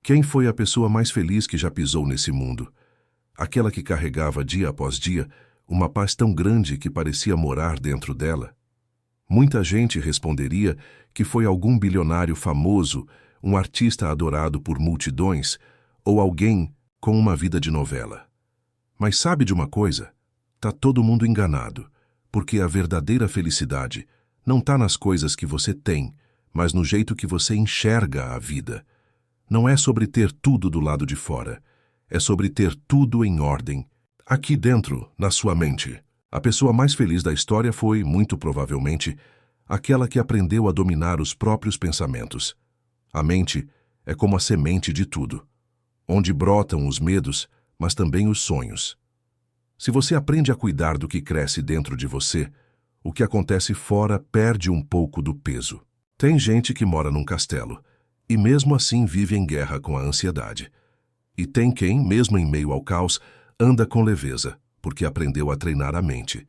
Quem foi a pessoa mais feliz que já pisou nesse mundo? Aquela que carregava dia após dia uma paz tão grande que parecia morar dentro dela? Muita gente responderia que foi algum bilionário famoso, um artista adorado por multidões ou alguém com uma vida de novela. Mas sabe de uma coisa? Tá todo mundo enganado, porque a verdadeira felicidade não tá nas coisas que você tem, mas no jeito que você enxerga a vida. Não é sobre ter tudo do lado de fora, é sobre ter tudo em ordem, aqui dentro, na sua mente. A pessoa mais feliz da história foi, muito provavelmente, aquela que aprendeu a dominar os próprios pensamentos. A mente é como a semente de tudo, onde brotam os medos, mas também os sonhos. Se você aprende a cuidar do que cresce dentro de você, o que acontece fora perde um pouco do peso. Tem gente que mora num castelo, e mesmo assim vive em guerra com a ansiedade. E tem quem, mesmo em meio ao caos, anda com leveza, porque aprendeu a treinar a mente.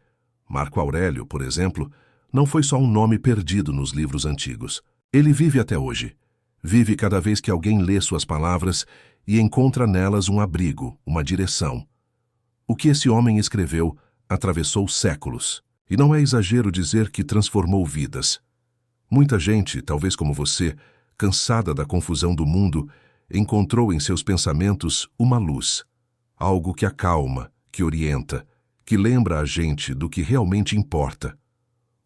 Marco Aurélio, por exemplo, não foi só um nome perdido nos livros antigos. Ele vive até hoje. Vive cada vez que alguém lê suas palavras e encontra nelas um abrigo, uma direção. O que esse homem escreveu atravessou séculos. E não é exagero dizer que transformou vidas. Muita gente, talvez como você, cansada da confusão do mundo, encontrou em seus pensamentos uma luz. Algo que acalma, que orienta, que lembra a gente do que realmente importa.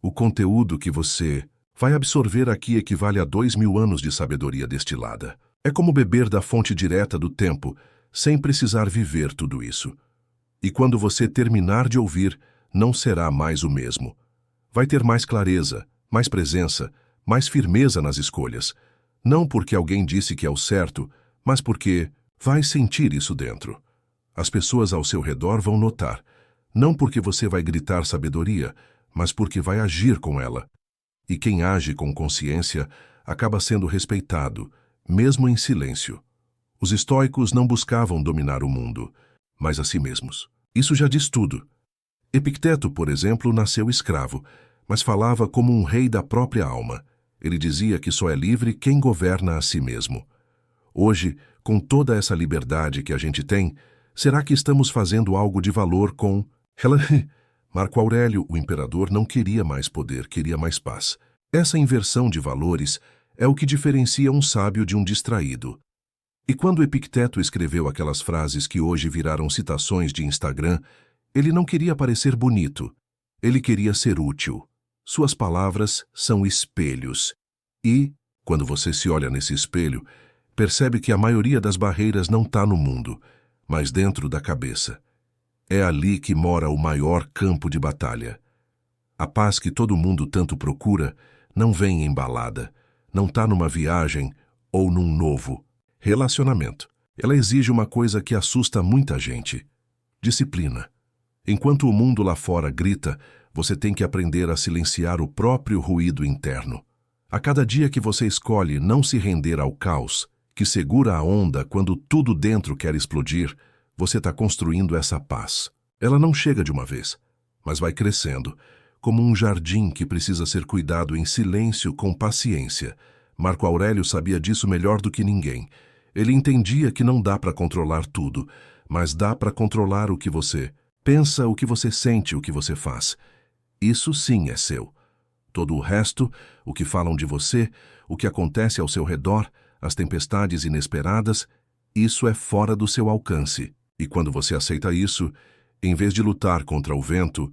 O conteúdo que você vai absorver aqui equivale a 2000 anos de sabedoria destilada. É como beber da fonte direta do tempo, sem precisar viver tudo isso. E quando você terminar de ouvir, não será mais o mesmo. Vai ter mais clareza, mais presença, mais firmeza nas escolhas. Não porque alguém disse que é o certo, mas porque vai sentir isso dentro. As pessoas ao seu redor vão notar. Não porque você vai gritar sabedoria, mas porque vai agir com ela. E quem age com consciência acaba sendo respeitado, mesmo em silêncio. Os estoicos não buscavam dominar o mundo, mas a si mesmos. Isso já diz tudo. Epicteto, por exemplo, nasceu escravo, mas falava como um rei da própria alma. Ele dizia que só é livre quem governa a si mesmo. Hoje, com toda essa liberdade que a gente tem, será que estamos fazendo algo de valor com... Marco Aurélio, o imperador, não queria mais poder, queria mais paz. Essa inversão de valores é o que diferencia um sábio de um distraído. E quando Epicteto escreveu aquelas frases que hoje viraram citações de Instagram, ele não queria parecer bonito, ele queria ser útil. Suas palavras são espelhos. E, quando você se olha nesse espelho, percebe que a maioria das barreiras não está no mundo, mas dentro da cabeça. É ali que mora o maior campo de batalha. A paz que todo mundo tanto procura não vem embalada, não está numa viagem ou num novo relacionamento. Ela exige uma coisa que assusta muita gente: disciplina. Enquanto o mundo lá fora grita, você tem que aprender a silenciar o próprio ruído interno. A cada dia que você escolhe não se render ao caos, que segura a onda quando tudo dentro quer explodir, você está construindo essa paz. Ela não chega de uma vez, mas vai crescendo, como um jardim que precisa ser cuidado em silêncio com paciência. Marco Aurélio sabia disso melhor do que ninguém. Ele entendia que não dá para controlar tudo, mas dá para controlar o que você pensa, o que você sente, o que você faz. Isso sim é seu. Todo o resto, o que falam de você, o que acontece ao seu redor, as tempestades inesperadas, isso é fora do seu alcance. E quando você aceita isso, em vez de lutar contra o vento,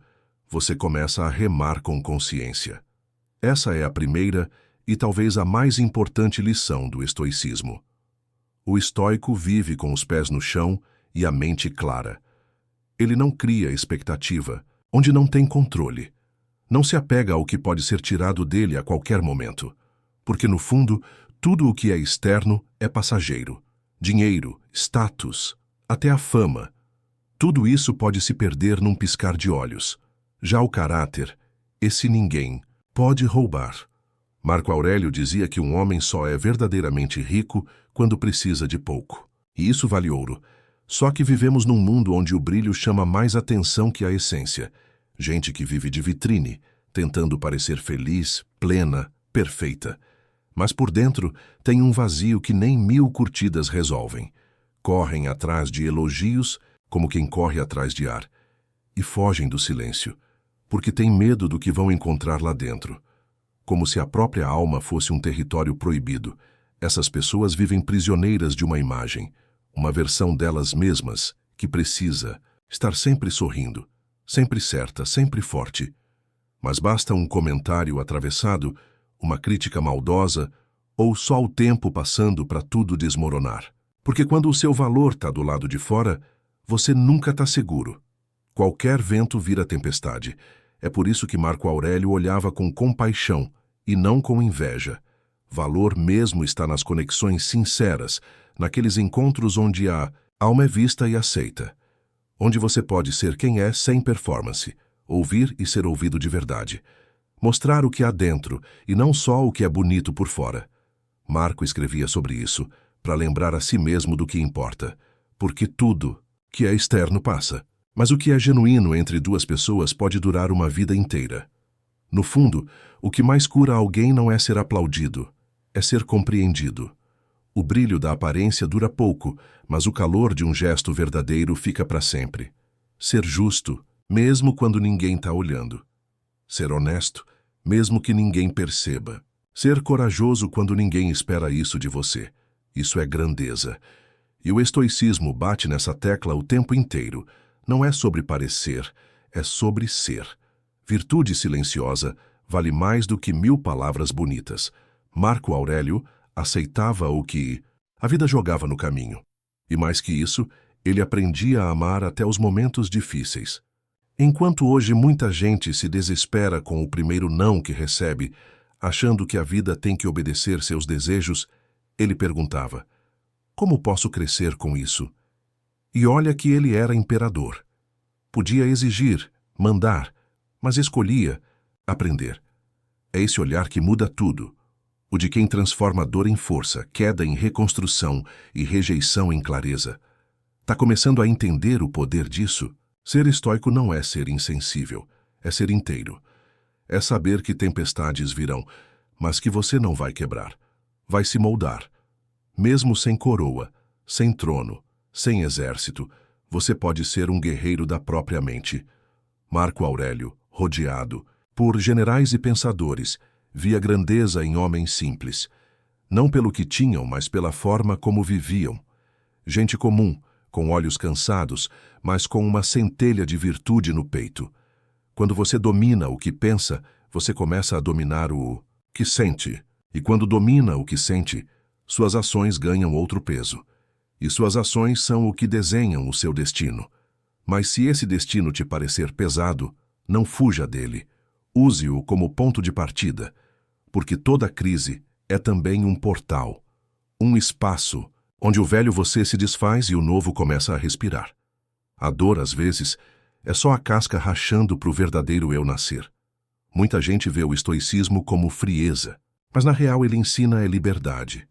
você começa a remar com consciência. Essa é a primeira e talvez a mais importante lição do estoicismo. O estoico vive com os pés no chão e a mente clara. Ele não cria expectativa, onde não tem controle. Não se apega ao que pode ser tirado dele a qualquer momento, porque no fundo, tudo o que é externo é passageiro. Dinheiro, status, até a fama. Tudo isso pode se perder num piscar de olhos. Já o caráter, esse ninguém pode roubar. Marco Aurélio dizia que um homem só é verdadeiramente rico quando precisa de pouco. E isso vale ouro. Só que vivemos num mundo onde o brilho chama mais atenção que a essência. Gente que vive de vitrine, tentando parecer feliz, plena, perfeita. Mas por dentro tem um vazio que nem 1000 curtidas resolvem. Correm atrás de elogios como quem corre atrás de ar. E fogem do silêncio, porque têm medo do que vão encontrar lá dentro. Como se a própria alma fosse um território proibido, essas pessoas vivem prisioneiras de uma imagem, uma versão delas mesmas, que precisa estar sempre sorrindo, sempre certa, sempre forte. Mas basta um comentário atravessado, uma crítica maldosa, ou só o tempo passando para tudo desmoronar. Porque quando o seu valor está do lado de fora, você nunca está seguro. Qualquer vento vira tempestade. É por isso que Marco Aurélio olhava com compaixão e não com inveja. Valor mesmo está nas conexões sinceras, naqueles encontros onde a alma é vista e aceita. Onde você pode ser quem é sem performance, ouvir e ser ouvido de verdade. Mostrar o que há dentro e não só o que é bonito por fora. Marco escrevia sobre isso, para lembrar a si mesmo do que importa. Porque tudo que é externo passa. Mas o que é genuíno entre duas pessoas pode durar uma vida inteira. No fundo, o que mais cura alguém não é ser aplaudido, é ser compreendido. O brilho da aparência dura pouco, mas o calor de um gesto verdadeiro fica para sempre. Ser justo, mesmo quando ninguém está olhando. Ser honesto, mesmo que ninguém perceba. Ser corajoso quando ninguém espera isso de você. Isso é grandeza. E o estoicismo bate nessa tecla o tempo inteiro. Não é sobre parecer, é sobre ser. Virtude silenciosa vale mais do que 1000 palavras bonitas. Marco Aurélio aceitava o que a vida jogava no caminho. E mais que isso, ele aprendia a amar até os momentos difíceis. Enquanto hoje muita gente se desespera com o primeiro não que recebe, achando que a vida tem que obedecer seus desejos, ele perguntava: como posso crescer com isso? E olha que ele era imperador. Podia exigir, mandar, mas escolhia aprender. É esse olhar que muda tudo. O de quem transforma dor em força, queda em reconstrução e rejeição em clareza. Tá começando a entender o poder disso? Ser estoico não é ser insensível, é ser inteiro. É saber que tempestades virão, mas que você não vai quebrar. Vai se moldar. Mesmo sem coroa, sem trono, sem exército, você pode ser um guerreiro da própria mente. Marco Aurélio, rodeado por generais e pensadores, via grandeza em homens simples. Não pelo que tinham, mas pela forma como viviam. Gente comum, com olhos cansados, mas com uma centelha de virtude no peito. Quando você domina o que pensa, você começa a dominar o que sente. E quando domina o que sente, suas ações ganham outro peso. E suas ações são o que desenham o seu destino. Mas se esse destino te parecer pesado, não fuja dele. Use-o como ponto de partida, porque toda crise é também um portal, um espaço onde o velho você se desfaz e o novo começa a respirar. A dor, às vezes, é só a casca rachando para o verdadeiro eu nascer. Muita gente vê o estoicismo como frieza, mas na real ele ensina a liberdade.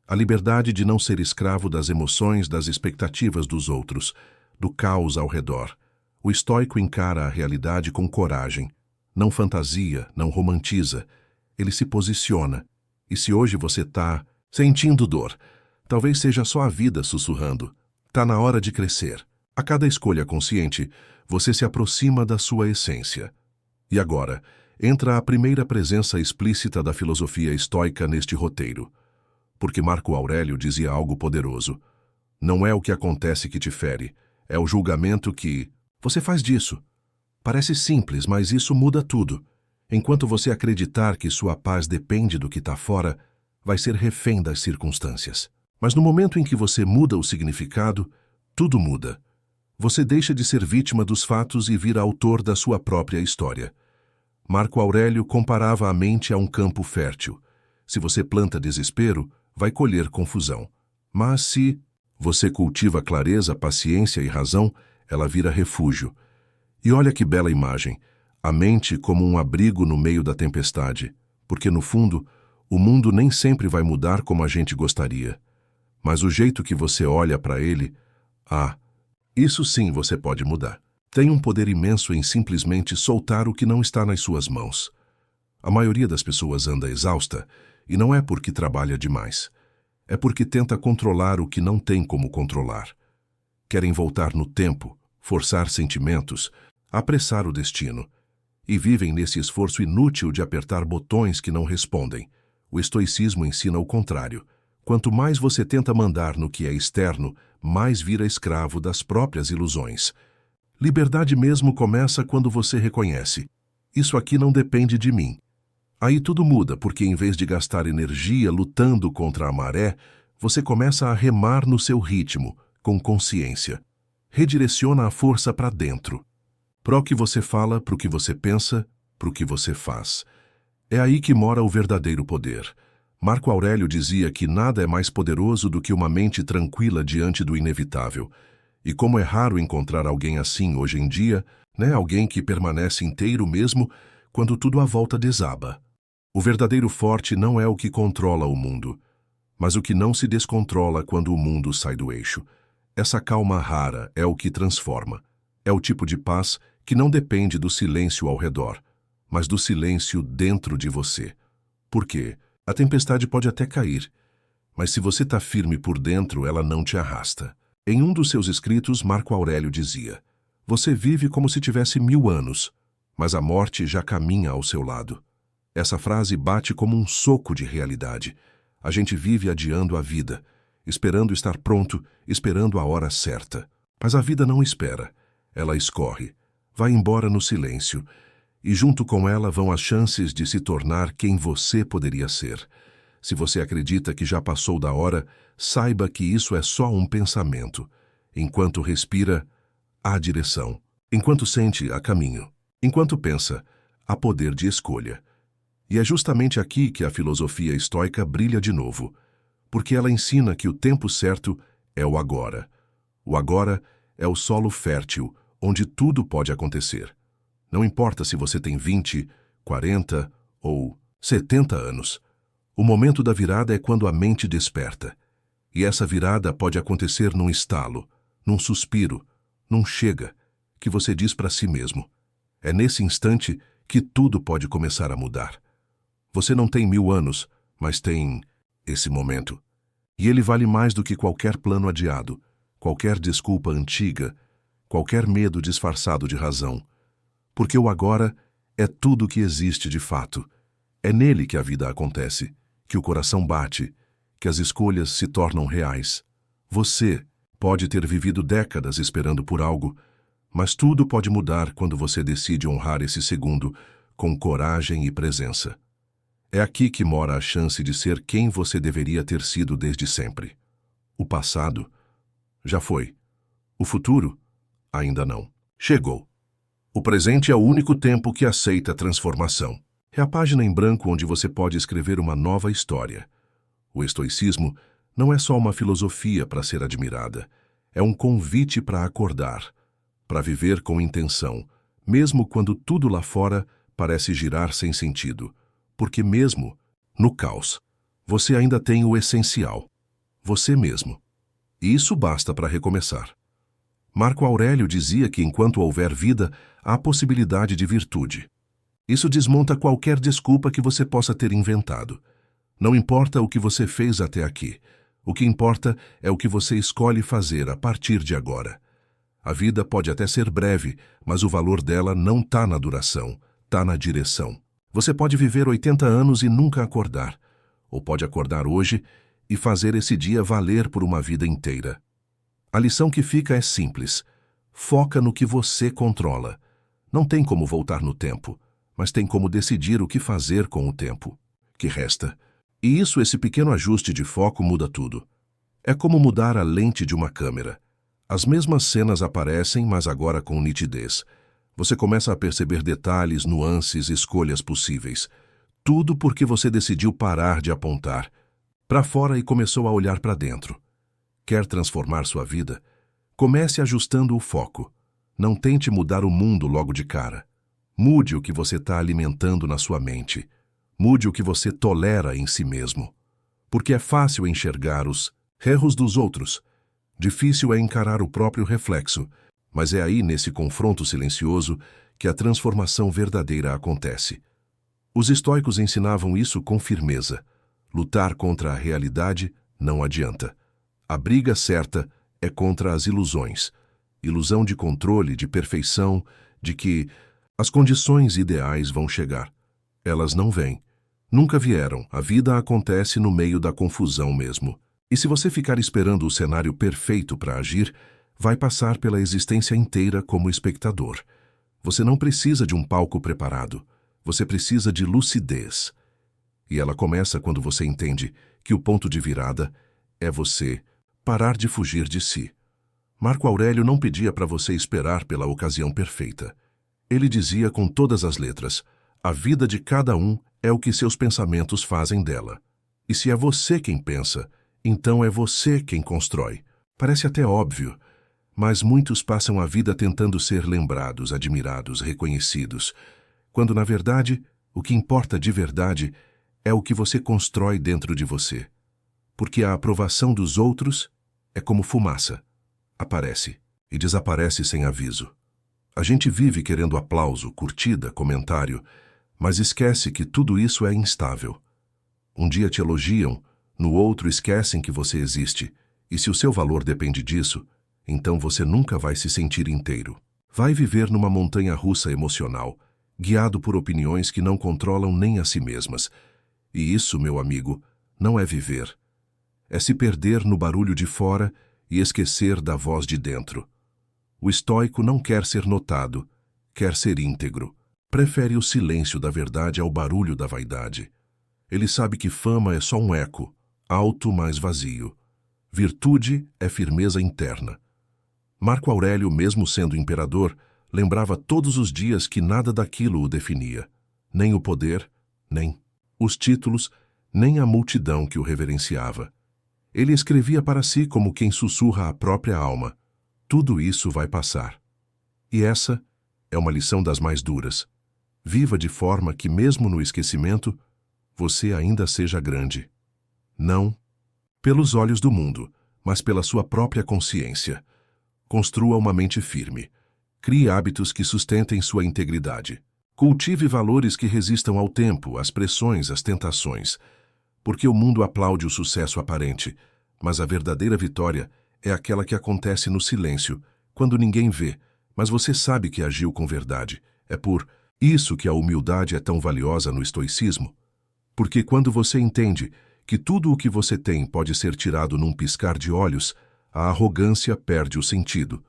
A liberdade de não ser escravo das emoções, das expectativas dos outros, do caos ao redor. O estoico encara a realidade com coragem. Não fantasia, não romantiza. Ele se posiciona. E se hoje você está sentindo dor, talvez seja só a vida sussurrando. Tá na hora de crescer. A cada escolha consciente, você se aproxima da sua essência. E agora, entra a primeira presença explícita da filosofia estoica neste roteiro. Porque Marco Aurélio dizia algo poderoso. Não é o que acontece que te fere, é o julgamento que você faz disso. Parece simples, mas isso muda tudo. Enquanto você acreditar que sua paz depende do que está fora, vai ser refém das circunstâncias. Mas no momento em que você muda o significado, tudo muda. Você deixa de ser vítima dos fatos e vira autor da sua própria história. Marco Aurélio comparava a mente a um campo fértil. Se você planta desespero, vai colher confusão. Mas se você cultiva clareza, paciência e razão, ela vira refúgio. E olha que bela imagem, a mente como um abrigo no meio da tempestade, porque no fundo, o mundo nem sempre vai mudar como a gente gostaria. Mas o jeito que você olha para ele, isso sim você pode mudar. Tem um poder imenso em simplesmente soltar o que não está nas suas mãos. A maioria das pessoas anda exausta, e não é porque trabalha demais. É porque tenta controlar o que não tem como controlar. Querem voltar no tempo, forçar sentimentos, apressar o destino. E vivem nesse esforço inútil de apertar botões que não respondem. O estoicismo ensina o contrário. Quanto mais você tenta mandar no que é externo, mais vira escravo das próprias ilusões. Liberdade mesmo começa quando você reconhece: isso aqui não depende de mim. Aí tudo muda, porque em vez de gastar energia lutando contra a maré, você começa a remar no seu ritmo, com consciência. Redireciona a força para dentro. Para o que você fala, para o que você pensa, para o que você faz. É aí que mora o verdadeiro poder. Marco Aurélio dizia que nada é mais poderoso do que uma mente tranquila diante do inevitável. E como é raro encontrar alguém assim hoje em dia, né? Alguém que permanece inteiro mesmo quando tudo à volta desaba. O verdadeiro forte não é o que controla o mundo, mas o que não se descontrola quando o mundo sai do eixo. Essa calma rara é o que transforma. É o tipo de paz que não depende do silêncio ao redor, mas do silêncio dentro de você. Por quê? A tempestade pode até cair, mas se você está firme por dentro, ela não te arrasta. Em um dos seus escritos, Marco Aurélio dizia: você vive como se tivesse 1000 anos, mas a morte já caminha ao seu lado. Essa frase bate como um soco de realidade. A gente vive adiando a vida, esperando estar pronto, esperando a hora certa. Mas a vida não espera. Ela escorre, vai embora no silêncio, e junto com ela vão as chances de se tornar quem você poderia ser. Se você acredita que já passou da hora, saiba que isso é só um pensamento. Enquanto respira, há direção. Enquanto sente, há caminho. Enquanto pensa, há poder de escolha. E é justamente aqui que a filosofia estoica brilha de novo, porque ela ensina que o tempo certo é o agora. O agora é o solo fértil, onde tudo pode acontecer. Não importa se você tem 20, 40 ou 70 anos. O momento da virada é quando a mente desperta. E essa virada pode acontecer num estalo, num suspiro, num chega, que você diz para si mesmo. É nesse instante que tudo pode começar a mudar. Você não tem 1000 anos, mas tem esse momento. E ele vale mais do que qualquer plano adiado, qualquer desculpa antiga, qualquer medo disfarçado de razão. Porque o agora é tudo o que existe de fato. É nele que a vida acontece, que o coração bate, que as escolhas se tornam reais. Você pode ter vivido décadas esperando por algo, mas tudo pode mudar quando você decide honrar esse segundo com coragem e presença. É aqui que mora a chance de ser quem você deveria ter sido desde sempre. O passado já foi. O futuro ainda não. Chegou. O presente é o único tempo que aceita a transformação. É a página em branco onde você pode escrever uma nova história. O estoicismo não é só uma filosofia para ser admirada. É um convite para acordar, para viver com intenção, mesmo quando tudo lá fora parece girar sem sentido. Porque mesmo no caos, você ainda tem o essencial, você mesmo. E isso basta para recomeçar. Marco Aurélio dizia que enquanto houver vida, há possibilidade de virtude. Isso desmonta qualquer desculpa que você possa ter inventado. Não importa o que você fez até aqui. O que importa é o que você escolhe fazer a partir de agora. A vida pode até ser breve, mas o valor dela não está na duração, está na direção. Você pode viver 80 anos e nunca acordar, ou pode acordar hoje e fazer esse dia valer por uma vida inteira. A lição que fica é simples. Foca no que você controla. Não tem como voltar no tempo, mas tem como decidir o que fazer com o tempo que resta. E esse pequeno ajuste de foco muda tudo. É como mudar a lente de uma câmera. As mesmas cenas aparecem, mas agora com nitidez. Você começa a perceber detalhes, nuances, escolhas possíveis. Tudo porque você decidiu parar de apontar para fora e começou a olhar para dentro. Quer transformar sua vida? Comece ajustando o foco. Não tente mudar o mundo logo de cara. Mude o que você está alimentando na sua mente. Mude o que você tolera em si mesmo. Porque é fácil enxergar os erros dos outros. Difícil é encarar o próprio reflexo, mas é aí, nesse confronto silencioso, que a transformação verdadeira acontece. Os estoicos ensinavam isso com firmeza. Lutar contra a realidade não adianta. A briga certa é contra as ilusões. Ilusão de controle, de perfeição, de que as condições ideais vão chegar. Elas não vêm. Nunca vieram. A vida acontece no meio da confusão mesmo. E se você ficar esperando o cenário perfeito para agir, vai passar pela existência inteira como espectador. Você não precisa de um palco preparado. Você precisa de lucidez. E ela começa quando você entende que o ponto de virada é você parar de fugir de si. Marco Aurélio não pedia para você esperar pela ocasião perfeita. Ele dizia com todas as letras: a vida de cada um é o que seus pensamentos fazem dela. E se é você quem pensa, então é você quem constrói. Parece até óbvio, mas muitos passam a vida tentando ser lembrados, admirados, reconhecidos, quando na verdade o que importa de verdade é o que você constrói dentro de você. Porque a aprovação dos outros é como fumaça. Aparece e desaparece sem aviso. A gente vive querendo aplauso, curtida, comentário, mas esquece que tudo isso é instável. Um dia te elogiam, no outro esquecem que você existe, e se o seu valor depende disso, então você nunca vai se sentir inteiro. Vai viver numa montanha-russa emocional, guiado por opiniões que não controlam nem a si mesmas. E isso, meu amigo, não é viver. É se perder no barulho de fora e esquecer da voz de dentro. O estoico não quer ser notado, quer ser íntegro. Prefere o silêncio da verdade ao barulho da vaidade. Ele sabe que fama é só um eco, alto mas vazio. Virtude é firmeza interna. Marco Aurélio, mesmo sendo imperador, lembrava todos os dias que nada daquilo o definia. Nem o poder, nem os títulos, nem a multidão que o reverenciava. Ele escrevia para si como quem sussurra à própria alma: tudo isso vai passar. E essa é uma lição das mais duras. Viva de forma que, mesmo no esquecimento, você ainda seja grande. Não pelos olhos do mundo, mas pela sua própria consciência. Construa uma mente firme. Crie hábitos que sustentem sua integridade. Cultive valores que resistam ao tempo, às pressões, às tentações. Porque o mundo aplaude o sucesso aparente, mas a verdadeira vitória é aquela que acontece no silêncio, quando ninguém vê, mas você sabe que agiu com verdade. É por isso que a humildade é tão valiosa no estoicismo. Porque quando você entende que tudo o que você tem pode ser tirado num piscar de olhos, a arrogância perde o sentido.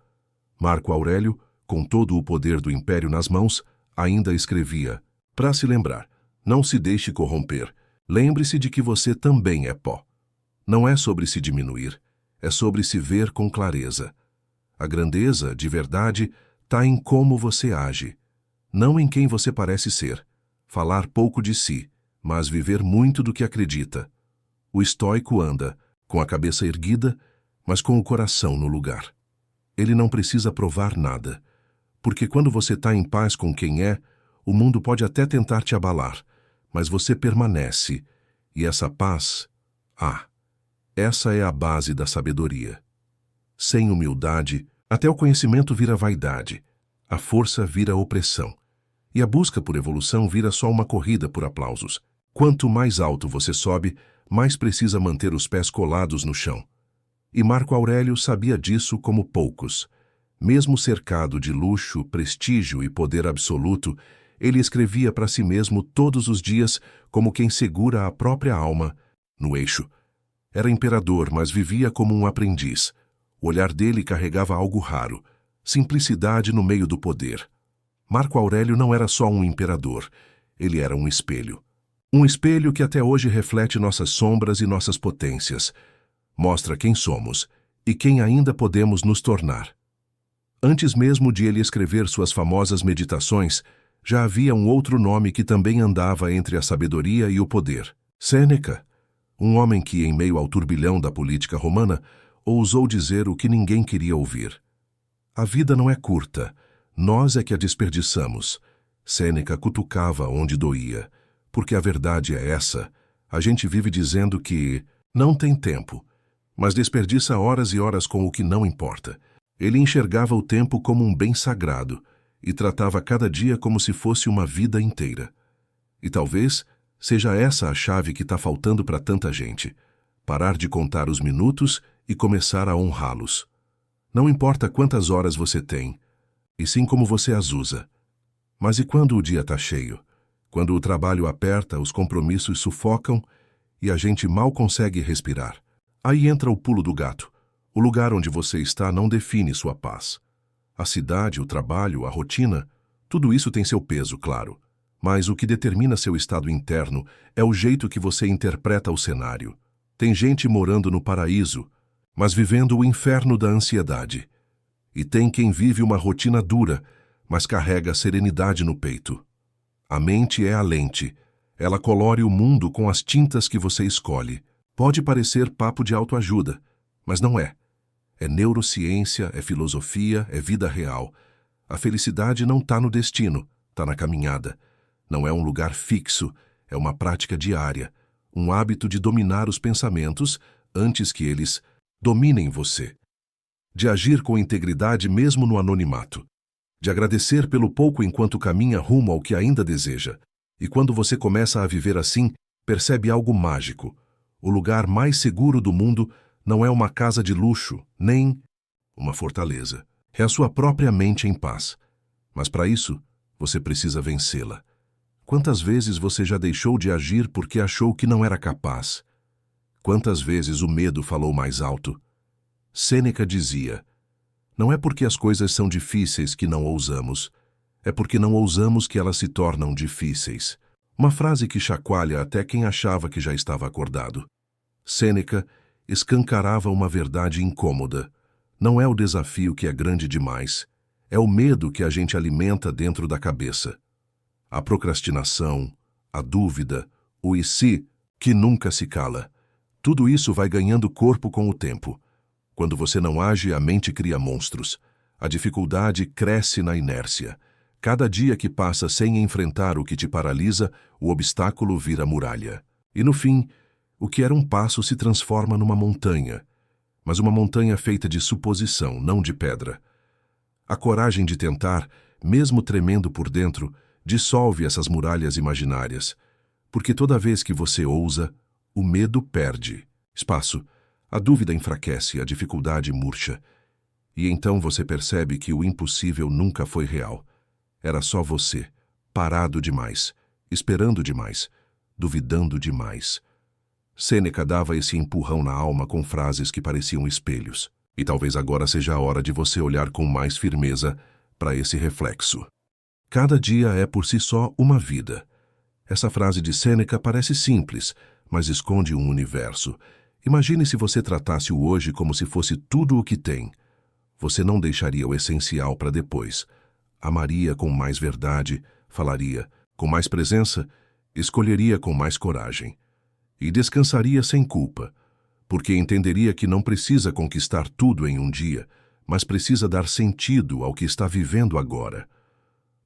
Marco Aurélio, com todo o poder do império nas mãos, ainda escrevia: para se lembrar, não se deixe corromper. Lembre-se de que você também é pó. Não é sobre se diminuir, é sobre se ver com clareza. A grandeza, de verdade, está em como você age, não em quem você parece ser. Falar pouco de si, mas viver muito do que acredita. O estoico anda, com a cabeça erguida, mas com o coração no lugar. Ele não precisa provar nada, porque quando você está em paz com quem é, o mundo pode até tentar te abalar, mas você permanece, e essa paz, essa é a base da sabedoria. Sem humildade, até o conhecimento vira vaidade, a força vira opressão, e a busca por evolução vira só uma corrida por aplausos. Quanto mais alto você sobe, mais precisa manter os pés colados no chão. E Marco Aurélio sabia disso como poucos. Mesmo cercado de luxo, prestígio e poder absoluto, ele escrevia para si mesmo todos os dias como quem segura a própria alma no eixo. Era imperador, mas vivia como um aprendiz. O olhar dele carregava algo raro, simplicidade no meio do poder. Marco Aurélio não era só um imperador, ele era um espelho. Um espelho que até hoje reflete nossas sombras e nossas potências. Mostra quem somos e quem ainda podemos nos tornar. Antes mesmo de ele escrever suas famosas meditações, já havia um outro nome que também andava entre a sabedoria e o poder: Sêneca, um homem que, em meio ao turbilhão da política romana, ousou dizer o que ninguém queria ouvir. A vida não é curta, nós é que a desperdiçamos. Sêneca cutucava onde doía, porque a verdade é essa: a gente vive dizendo que não tem tempo, mas desperdiça horas e horas com o que não importa. Ele enxergava o tempo como um bem sagrado e tratava cada dia como se fosse uma vida inteira. E talvez Seja essa a chave que está faltando para tanta gente. Parar de contar os minutos e começar a honrá-los. Não importa quantas horas você tem, e sim como você as usa. Mas e quando o dia está cheio? Quando o trabalho aperta, os compromissos sufocam e a gente mal consegue respirar. Aí entra o pulo do gato. O lugar onde você está não define sua paz. A cidade, o trabalho, a rotina, tudo isso tem seu peso, claro. Mas o que determina seu estado interno é o jeito que você interpreta o cenário. Tem gente morando no paraíso, mas vivendo o inferno da ansiedade. E tem quem vive uma rotina dura, mas carrega a serenidade no peito. A mente é a lente. Ela colore o mundo com as tintas que você escolhe. Pode parecer papo de autoajuda, mas não é. É neurociência, é filosofia, é vida real. A felicidade não está no destino, está na caminhada. Não é um lugar fixo, é uma prática diária, um hábito de dominar os pensamentos antes que eles dominem você. De agir com integridade mesmo no anonimato. De agradecer pelo pouco enquanto caminha rumo ao que ainda deseja. E quando você começa a viver assim, percebe algo mágico. O lugar mais seguro do mundo não é uma casa de luxo, nem uma fortaleza. É a sua própria mente em paz. Mas para isso, você precisa vencê-la. Quantas vezes você já deixou de agir porque achou que não era capaz? Quantas vezes o medo falou mais alto? Sêneca dizia: não é porque as coisas são difíceis que não ousamos, é porque não ousamos que elas se tornam difíceis. Uma frase que chacoalha até quem achava que já estava acordado. Sêneca escancarava uma verdade incômoda. Não é o desafio que é grande demais, é o medo que a gente alimenta dentro da cabeça. A procrastinação, a dúvida, o e se, que nunca se cala. Tudo isso vai ganhando corpo com o tempo. Quando você não age, a mente cria monstros. A dificuldade cresce na inércia. Cada dia que passa sem enfrentar o que te paralisa, o obstáculo vira muralha. E no fim, o que era um passo se transforma numa montanha. Mas uma montanha feita de suposição, não de pedra. A coragem de tentar, mesmo tremendo por dentro, dissolve essas muralhas imaginárias. Porque toda vez que você ousa, o medo perde espaço. A dúvida enfraquece, a dificuldade murcha. E então você percebe que o impossível nunca foi real. Era só você, parado demais, esperando demais, duvidando demais. Sêneca dava esse empurrão na alma com frases que pareciam espelhos. E talvez agora seja a hora de você olhar com mais firmeza para esse reflexo. Cada dia é por si só uma vida. Essa frase de Sêneca parece simples, mas esconde um universo. Imagine se você tratasse o hoje como se fosse tudo o que tem. Você não deixaria o essencial para depois. Amaria com mais verdade, falaria com mais presença, escolheria com mais coragem. E descansaria sem culpa, porque entenderia que não precisa conquistar tudo em um dia, mas precisa dar sentido ao que está vivendo agora.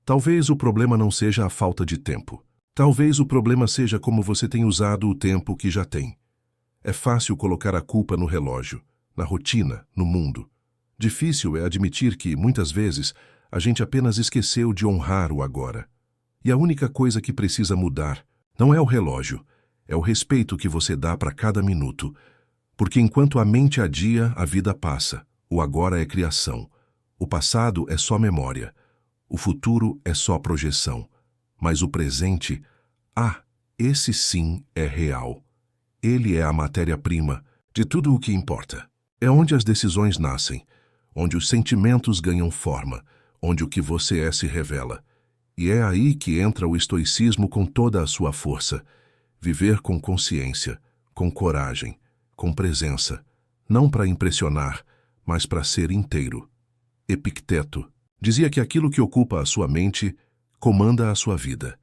Talvez o problema não seja a falta de tempo. Talvez o problema seja como você tem usado o tempo que já tem. É fácil colocar a culpa no relógio, na rotina, no mundo. Difícil é admitir que, muitas vezes, a gente apenas esqueceu de honrar o agora. E a única coisa que precisa mudar não é o relógio, é o respeito que você dá para cada minuto. Porque enquanto a mente adia, a vida passa. O agora é criação. O passado é só memória. O futuro é só projeção. Mas o presente, esse sim é real. Ele é a matéria-prima de tudo o que importa. É onde as decisões nascem, onde os sentimentos ganham forma, onde o que você é se revela. E é aí que entra o estoicismo com toda a sua força. Viver com consciência, com coragem, com presença, não para impressionar, mas para ser inteiro. Epicteto dizia que aquilo que ocupa a sua mente comanda a sua vida.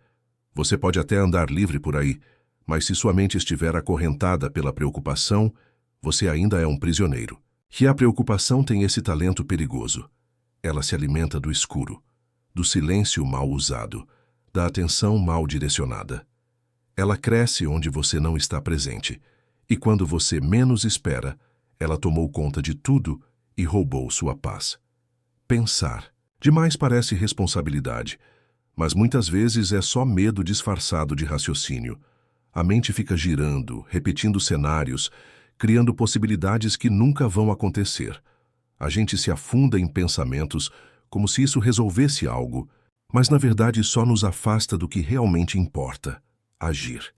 Você pode até andar livre por aí, mas se sua mente estiver acorrentada pela preocupação, você ainda é um prisioneiro. E a preocupação tem esse talento perigoso. Ela se alimenta do escuro, do silêncio mal usado, da atenção mal direcionada. Ela cresce onde você não está presente, e quando você menos espera, ela tomou conta de tudo e roubou sua paz. Pensar. Demais parece responsabilidade, mas muitas vezes é só medo disfarçado de raciocínio. A mente fica girando, repetindo cenários, criando possibilidades que nunca vão acontecer. A gente se afunda em pensamentos como se isso resolvesse algo, mas na verdade só nos afasta do que realmente importa: agir.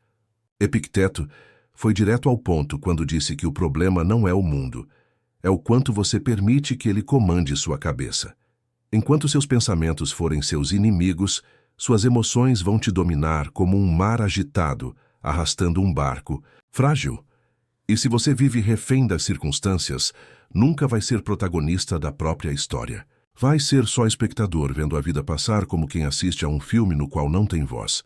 Epicteto foi direto ao ponto quando disse que o problema não é o mundo, é o quanto você permite que ele comande sua cabeça. Enquanto seus pensamentos forem seus inimigos, suas emoções vão te dominar como um mar agitado, arrastando um barco frágil. E se você vive refém das circunstâncias, nunca vai ser protagonista da própria história. Vai ser só espectador vendo a vida passar como quem assiste a um filme no qual não tem voz.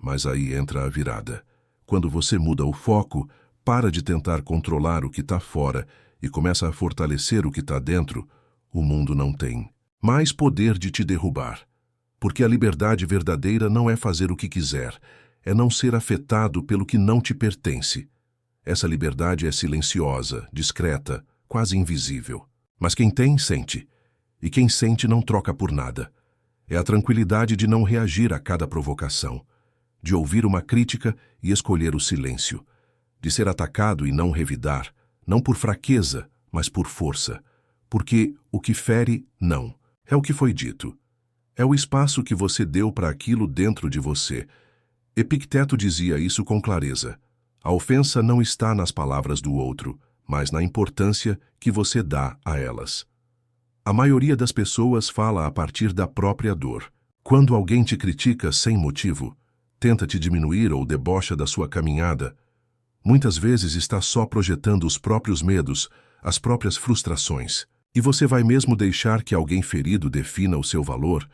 Mas aí entra a virada. Quando você muda o foco, para de tentar controlar o que está fora e começa a fortalecer o que está dentro, o mundo não tem mais poder de te derrubar. Porque a liberdade verdadeira não é fazer o que quiser, é não ser afetado pelo que não te pertence. Essa liberdade é silenciosa, discreta, quase invisível. Mas quem tem, sente. E quem sente não troca por nada. É a tranquilidade de não reagir a cada provocação, de ouvir uma crítica e escolher o silêncio, de ser atacado e não revidar, não por fraqueza, mas por força. Porque o que fere, não. É o que foi dito. É o espaço que você deu para aquilo dentro de você. Epicteto dizia isso com clareza. A ofensa não está nas palavras do outro, mas na importância que você dá a elas. A maioria das pessoas fala a partir da própria dor. Quando alguém te critica sem motivo, tenta te diminuir ou debocha da sua caminhada, muitas vezes está só projetando os próprios medos, as próprias frustrações. E você vai mesmo deixar que alguém ferido defina o seu valor?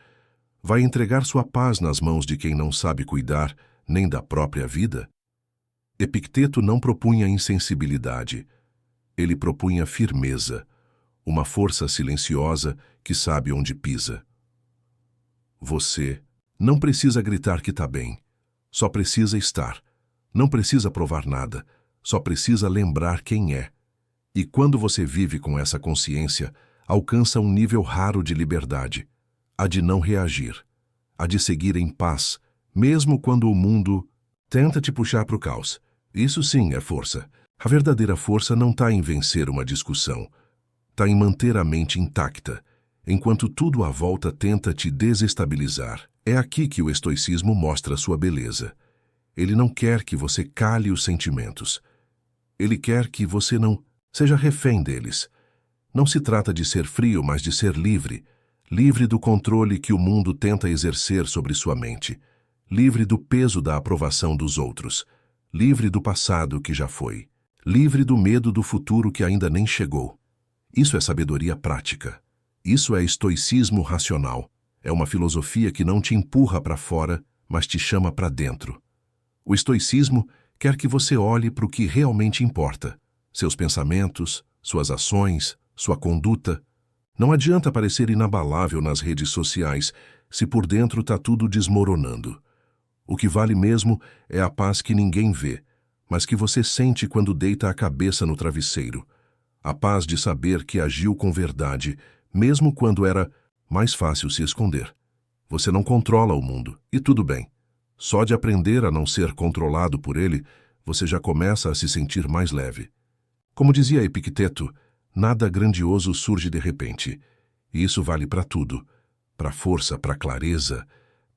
Vai entregar sua paz nas mãos de quem não sabe cuidar nem da própria vida? Epicteto não propunha insensibilidade. Ele propunha firmeza, uma força silenciosa que sabe onde pisa. Você não precisa gritar que está bem, só precisa estar. Não precisa provar nada, só precisa lembrar quem é. E quando você vive com essa consciência, alcança um nível raro de liberdade, a de não reagir, a de seguir em paz, mesmo quando o mundo tenta te puxar para o caos. Isso sim é força. A verdadeira força não está em vencer uma discussão, está em manter a mente intacta, enquanto tudo à volta tenta te desestabilizar. É aqui que o estoicismo mostra sua beleza. Ele não quer que você cale os sentimentos. Ele quer que você não seja refém deles. Não se trata de ser frio, mas de ser livre. Livre do controle que o mundo tenta exercer sobre sua mente. Livre do peso da aprovação dos outros. Livre do passado que já foi. Livre do medo do futuro que ainda nem chegou. Isso é sabedoria prática. Isso é estoicismo racional. É uma filosofia que não te empurra para fora, mas te chama para dentro. O estoicismo quer que você olhe para o que realmente importa. Seus pensamentos, suas ações, sua conduta. Não adianta parecer inabalável nas redes sociais se por dentro está tudo desmoronando. O que vale mesmo é a paz que ninguém vê, mas que você sente quando deita a cabeça no travesseiro. A paz de saber que agiu com verdade, mesmo quando era mais fácil se esconder. Você não controla o mundo, e tudo bem. Só de aprender a não ser controlado por ele, você já começa a se sentir mais leve. Como dizia Epicteto, nada grandioso surge de repente. E isso vale para tudo. Para a força, para a clareza,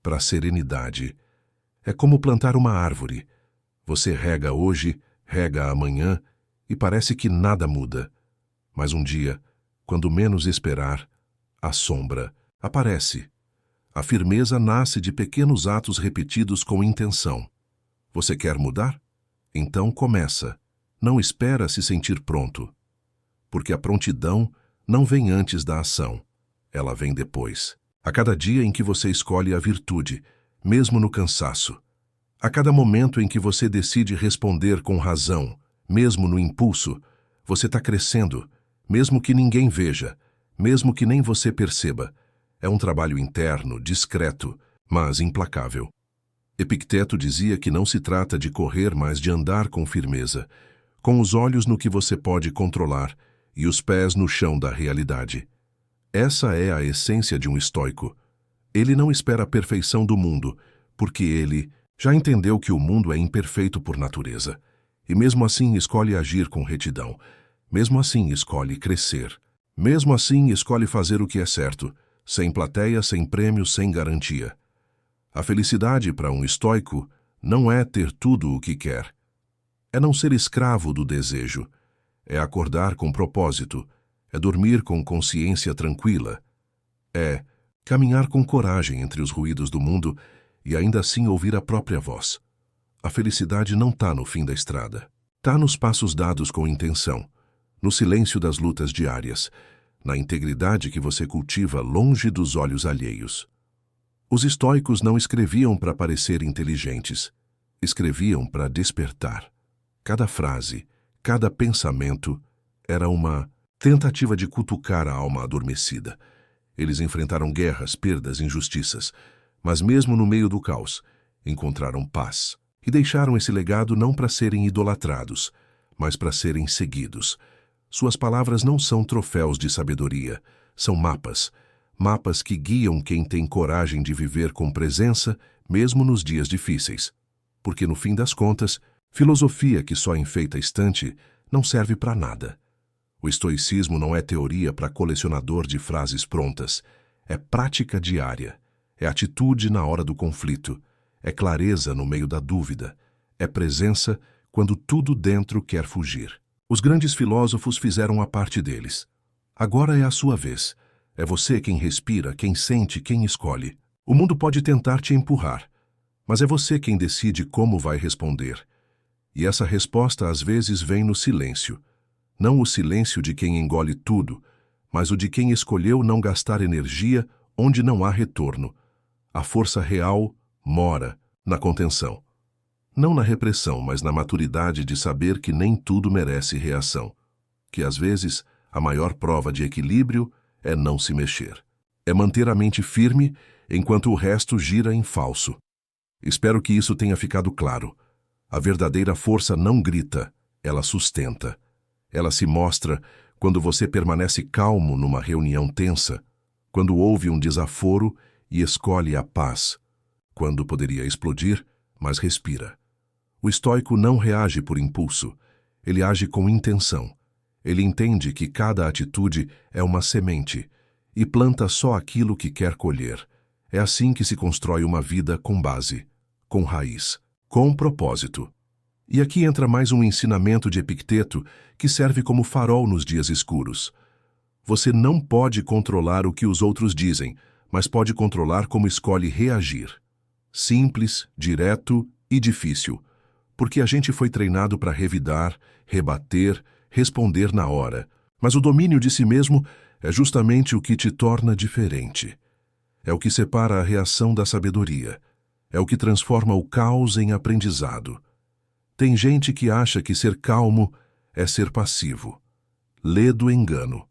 para a serenidade. É como plantar uma árvore. Você rega hoje, rega amanhã, e parece que nada muda. Mas um dia, quando menos esperar, a sombra aparece. A firmeza nasce de pequenos atos repetidos com intenção. Você quer mudar? Então começa. Não espera se sentir pronto. Porque a prontidão não vem antes da ação. Ela vem depois. A cada dia em que você escolhe a virtude, mesmo no cansaço. A cada momento em que você decide responder com razão, mesmo no impulso, você está crescendo, mesmo que ninguém veja, mesmo que nem você perceba. É um trabalho interno, discreto, mas implacável. Epicteto dizia que não se trata de correr, mas de andar com firmeza, com os olhos no que você pode controlar e os pés no chão da realidade. Essa é a essência de um estoico. Ele não espera a perfeição do mundo, porque ele Já entendeu que o mundo é imperfeito por natureza, e mesmo assim escolhe agir com retidão, mesmo assim escolhe crescer, mesmo assim escolhe fazer o que é certo, sem plateia, sem prêmio, sem garantia. A felicidade para um estoico não é ter tudo o que quer. É não ser escravo do desejo. É acordar com propósito. É dormir com consciência tranquila. É caminhar com coragem entre os ruídos do mundo e ainda assim ouvir a própria voz. A felicidade não está no fim da estrada. Está nos passos dados com intenção, no silêncio das lutas diárias, na integridade que você cultiva longe dos olhos alheios. Os estoicos não escreviam para parecer inteligentes. Escreviam para despertar. Cada frase, cada pensamento era uma tentativa de cutucar a alma adormecida. Eles enfrentaram guerras, perdas, injustiças, mas mesmo no meio do caos, encontraram paz e deixaram esse legado não para serem idolatrados, mas para serem seguidos. Suas palavras não são troféus de sabedoria, são mapas, mapas que guiam quem tem coragem de viver com presença, mesmo nos dias difíceis. Porque, no fim das contas, filosofia que só enfeita a estante não serve para nada. O estoicismo não é teoria para colecionador de frases prontas. É prática diária. É atitude na hora do conflito. É clareza no meio da dúvida. É presença quando tudo dentro quer fugir. Os grandes filósofos fizeram a parte deles. Agora é a sua vez. É você quem respira, quem sente, quem escolhe. O mundo pode tentar te empurrar, mas é você quem decide como vai responder. E essa resposta às vezes vem no silêncio. Não o silêncio de quem engole tudo, mas o de quem escolheu não gastar energia onde não há retorno. A força real mora na contenção. Não na repressão, mas na maturidade de saber que nem tudo merece reação. Que às vezes a maior prova de equilíbrio é não se mexer. É manter a mente firme enquanto o resto gira em falso. Espero que isso tenha ficado claro. A verdadeira força não grita, ela sustenta. Ela se mostra quando você permanece calmo numa reunião tensa, quando ouve um desaforo e escolhe a paz, quando poderia explodir, mas respira. O estoico não reage por impulso, ele age com intenção. Ele entende que cada atitude é uma semente e planta só aquilo que quer colher. É assim que se constrói uma vida com base, com raiz, com propósito. E aqui entra mais um ensinamento de Epicteto que serve como farol nos dias escuros. Você não pode controlar o que os outros dizem, mas pode controlar como escolhe reagir. Simples, direto e difícil, porque a gente foi treinado para revidar, rebater, responder na hora. Mas o domínio de si mesmo é justamente o que te torna diferente. É o que separa a reação da sabedoria. É o que transforma o caos em aprendizado. Tem gente que acha que ser calmo é ser passivo. Lê do engano.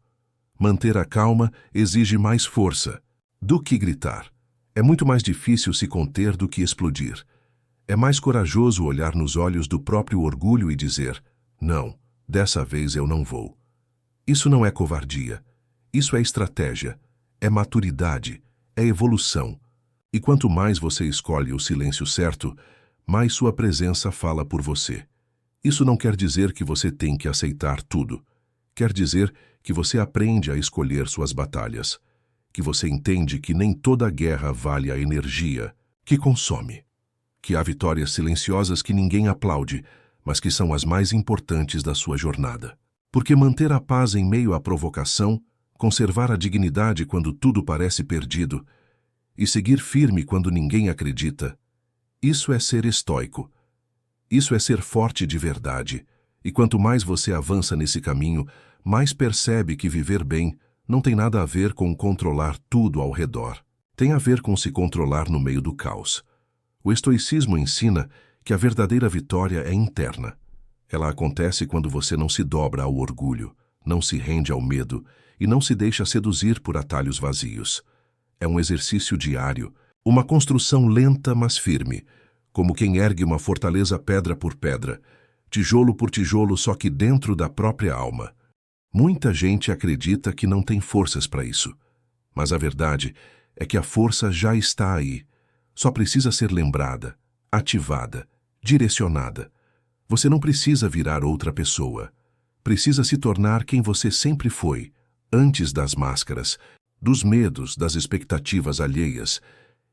Manter a calma exige mais força do que gritar. É muito mais difícil se conter do que explodir. É mais corajoso olhar nos olhos do próprio orgulho e dizer: não, dessa vez eu não vou. Isso não é covardia. Isso é estratégia. É maturidade. É evolução. E quanto mais você escolhe o silêncio certo, mais sua presença fala por você. Isso não quer dizer que você tem que aceitar tudo. Quer dizer que você aprende a escolher suas batalhas. Que você entende que nem toda guerra vale a energia que consome. Que há vitórias silenciosas que ninguém aplaude, mas que são as mais importantes da sua jornada. Porque manter a paz em meio à provocação, conservar a dignidade quando tudo parece perdido e seguir firme quando ninguém acredita, isso é ser estoico. Isso é ser forte de verdade. E quanto mais você avança nesse caminho, mais percebe que viver bem não tem nada a ver com controlar tudo ao redor. Tem a ver com se controlar no meio do caos. O estoicismo ensina que a verdadeira vitória é interna. Ela acontece quando você não se dobra ao orgulho, não se rende ao medo e não se deixa seduzir por atalhos vazios. É um exercício diário, uma construção lenta mas firme, como quem ergue uma fortaleza pedra por pedra, tijolo por tijolo, só que dentro da própria alma. Muita gente acredita que não tem forças para isso, mas a verdade é que a força já está aí, só precisa ser lembrada, ativada, direcionada. Você não precisa virar outra pessoa. Precisa se tornar quem você sempre foi, antes das máscaras, dos medos, das expectativas alheias.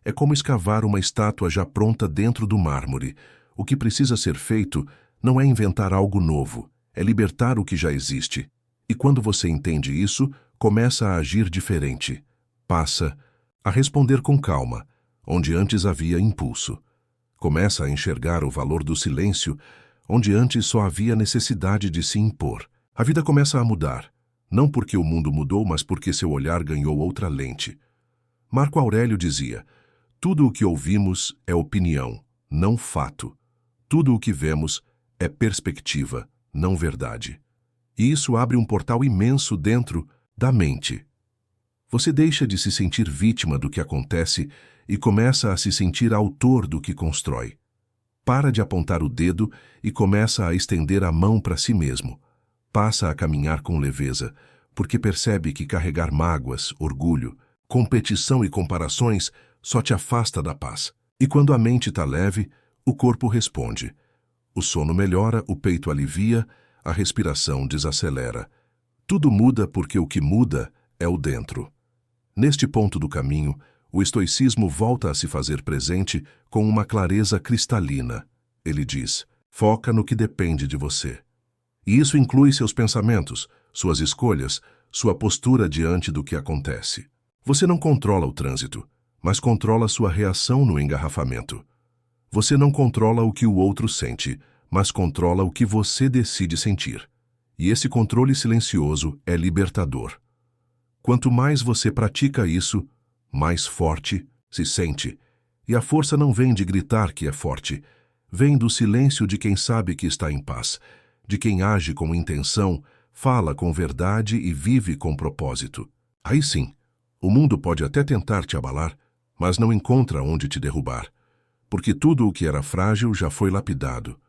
É como escavar uma estátua já pronta dentro do mármore. O que precisa ser feito não é inventar algo novo, é libertar o que já existe. E quando você entende isso, começa a agir diferente. Passa a responder com calma, onde antes havia impulso. Começa a enxergar o valor do silêncio, onde antes só havia necessidade de se impor. A vida começa a mudar, não porque o mundo mudou, mas porque seu olhar ganhou outra lente. Marco Aurélio dizia: tudo o que ouvimos é opinião, não fato. Tudo o que vemos é perspectiva, não verdade. E isso abre um portal imenso dentro da mente. Você deixa de se sentir vítima do que acontece e começa a se sentir autor do que constrói. Para de apontar o dedo e começa a estender a mão para si mesmo. Passa a caminhar com leveza, porque percebe que carregar mágoas, orgulho, competição e comparações só te afasta da paz. E quando a mente está leve, o corpo responde. O sono melhora, o peito alivia, a respiração desacelera. Tudo muda porque o que muda é o dentro. Neste ponto do caminho, o estoicismo volta a se fazer presente com uma clareza cristalina. Ele diz: foca no que depende de você. E isso inclui seus pensamentos, suas escolhas, sua postura diante do que acontece. Você não controla o trânsito, mas controla sua reação no engarrafamento. Você não controla o que o outro sente, mas controla o que você decide sentir. E esse controle silencioso é libertador. Quanto mais você pratica isso, mais forte se sente. E a força não vem de gritar que é forte, vem do silêncio de quem sabe que está em paz, de quem age com intenção, fala com verdade e vive com propósito. Aí sim, o mundo pode até tentar te abalar, mas não encontra onde te derrubar, porque tudo o que era frágil já foi lapidado,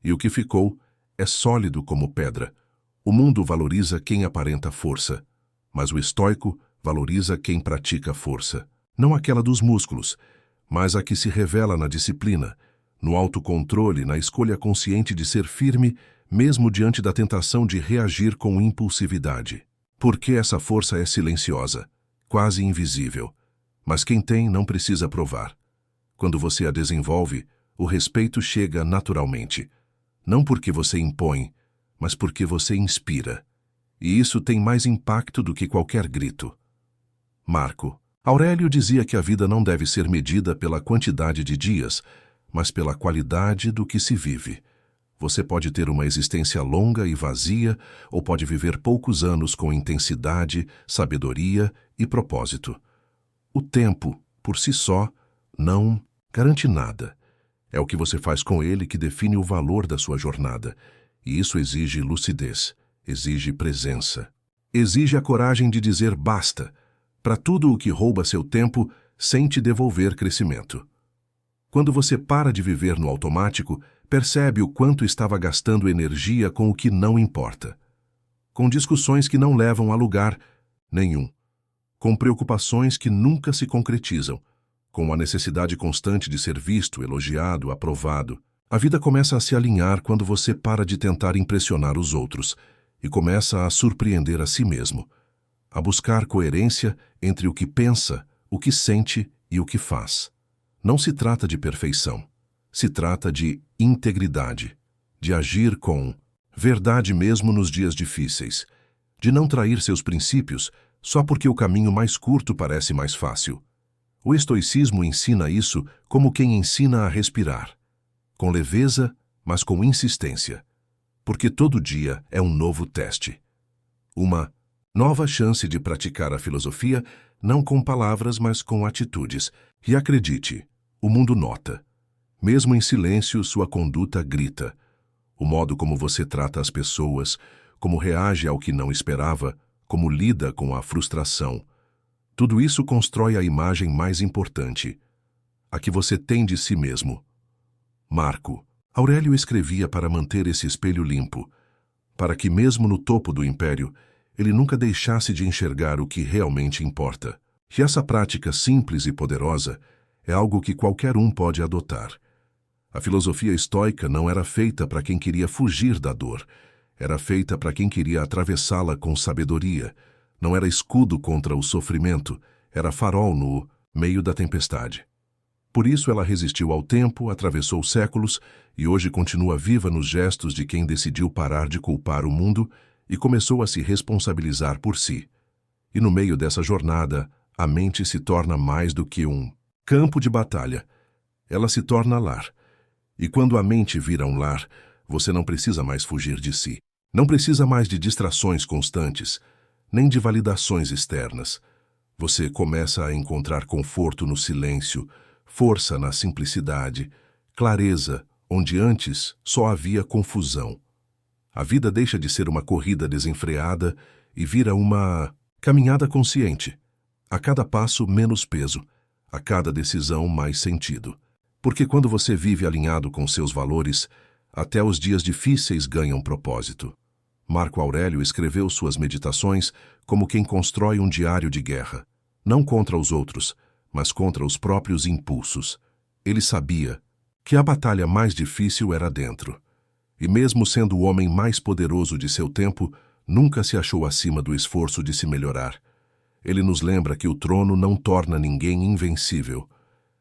e o que ficou é sólido como pedra. O mundo valoriza quem aparenta força, mas o estoico valoriza quem pratica força. Não aquela dos músculos, mas a que se revela na disciplina, no autocontrole, na escolha consciente de ser firme, mesmo diante da tentação de reagir com impulsividade. Porque essa força é silenciosa, quase invisível, mas quem tem não precisa provar. Quando você a desenvolve, o respeito chega naturalmente. Não porque você impõe, mas porque você inspira. E isso tem mais impacto do que qualquer grito. Marco Aurélio dizia que a vida não deve ser medida pela quantidade de dias, mas pela qualidade do que se vive. Você pode ter uma existência longa e vazia, ou pode viver poucos anos com intensidade, sabedoria e propósito. O tempo, por si só, não garante nada. É o que você faz com ele que define o valor da sua jornada. E isso exige lucidez, exige presença. Exige a coragem de dizer basta para tudo o que rouba seu tempo sem te devolver crescimento. Quando você para de viver no automático, percebe o quanto estava gastando energia com o que não importa. Com discussões que não levam a lugar nenhum. Com preocupações que nunca se concretizam. Com a necessidade constante de ser visto, elogiado, aprovado. A vida começa a se alinhar quando você para de tentar impressionar os outros e começa a surpreender a si mesmo, a buscar coerência entre o que pensa, o que sente e o que faz. Não se trata de perfeição, se trata de integridade, de agir com verdade mesmo nos dias difíceis, de não trair seus princípios só porque o caminho mais curto parece mais fácil. O estoicismo ensina isso como quem ensina a respirar, com leveza, mas com insistência, porque todo dia é um novo teste. Uma nova chance de praticar a filosofia, não com palavras, mas com atitudes. E acredite, o mundo nota. Mesmo em silêncio, sua conduta grita. O modo como você trata as pessoas, como reage ao que não esperava, como lida com a frustração. Tudo isso constrói a imagem mais importante, a que você tem de si mesmo. Marco Aurélio escrevia para manter esse espelho limpo, para que mesmo no topo do império, ele nunca deixasse de enxergar o que realmente importa. E essa prática simples e poderosa é algo que qualquer um pode adotar. A filosofia estoica não era feita para quem queria fugir da dor. Era feita para quem queria atravessá-la com sabedoria. Não era escudo contra o sofrimento, era farol no meio da tempestade. Por isso ela resistiu ao tempo, atravessou séculos e hoje continua viva nos gestos de quem decidiu parar de culpar o mundo e começou a se responsabilizar por si. E no meio dessa jornada, a mente se torna mais do que um campo de batalha. Ela se torna lar. E quando a mente vira um lar, você não precisa mais fugir de si. Não precisa mais de distrações constantes, nem de validações externas. Você começa a encontrar conforto no silêncio, força na simplicidade, clareza onde antes só havia confusão. A vida deixa de ser uma corrida desenfreada e vira uma caminhada consciente. A cada passo, menos peso. A cada decisão, mais sentido. Porque quando você vive alinhado com seus valores, até os dias difíceis ganham propósito. Marco Aurélio escreveu suas meditações como quem constrói um diário de guerra, não contra os outros, mas contra os próprios impulsos. Ele sabia que a batalha mais difícil era dentro. E mesmo sendo o homem mais poderoso de seu tempo, nunca se achou acima do esforço de se melhorar. Ele nos lembra que o trono não torna ninguém invencível.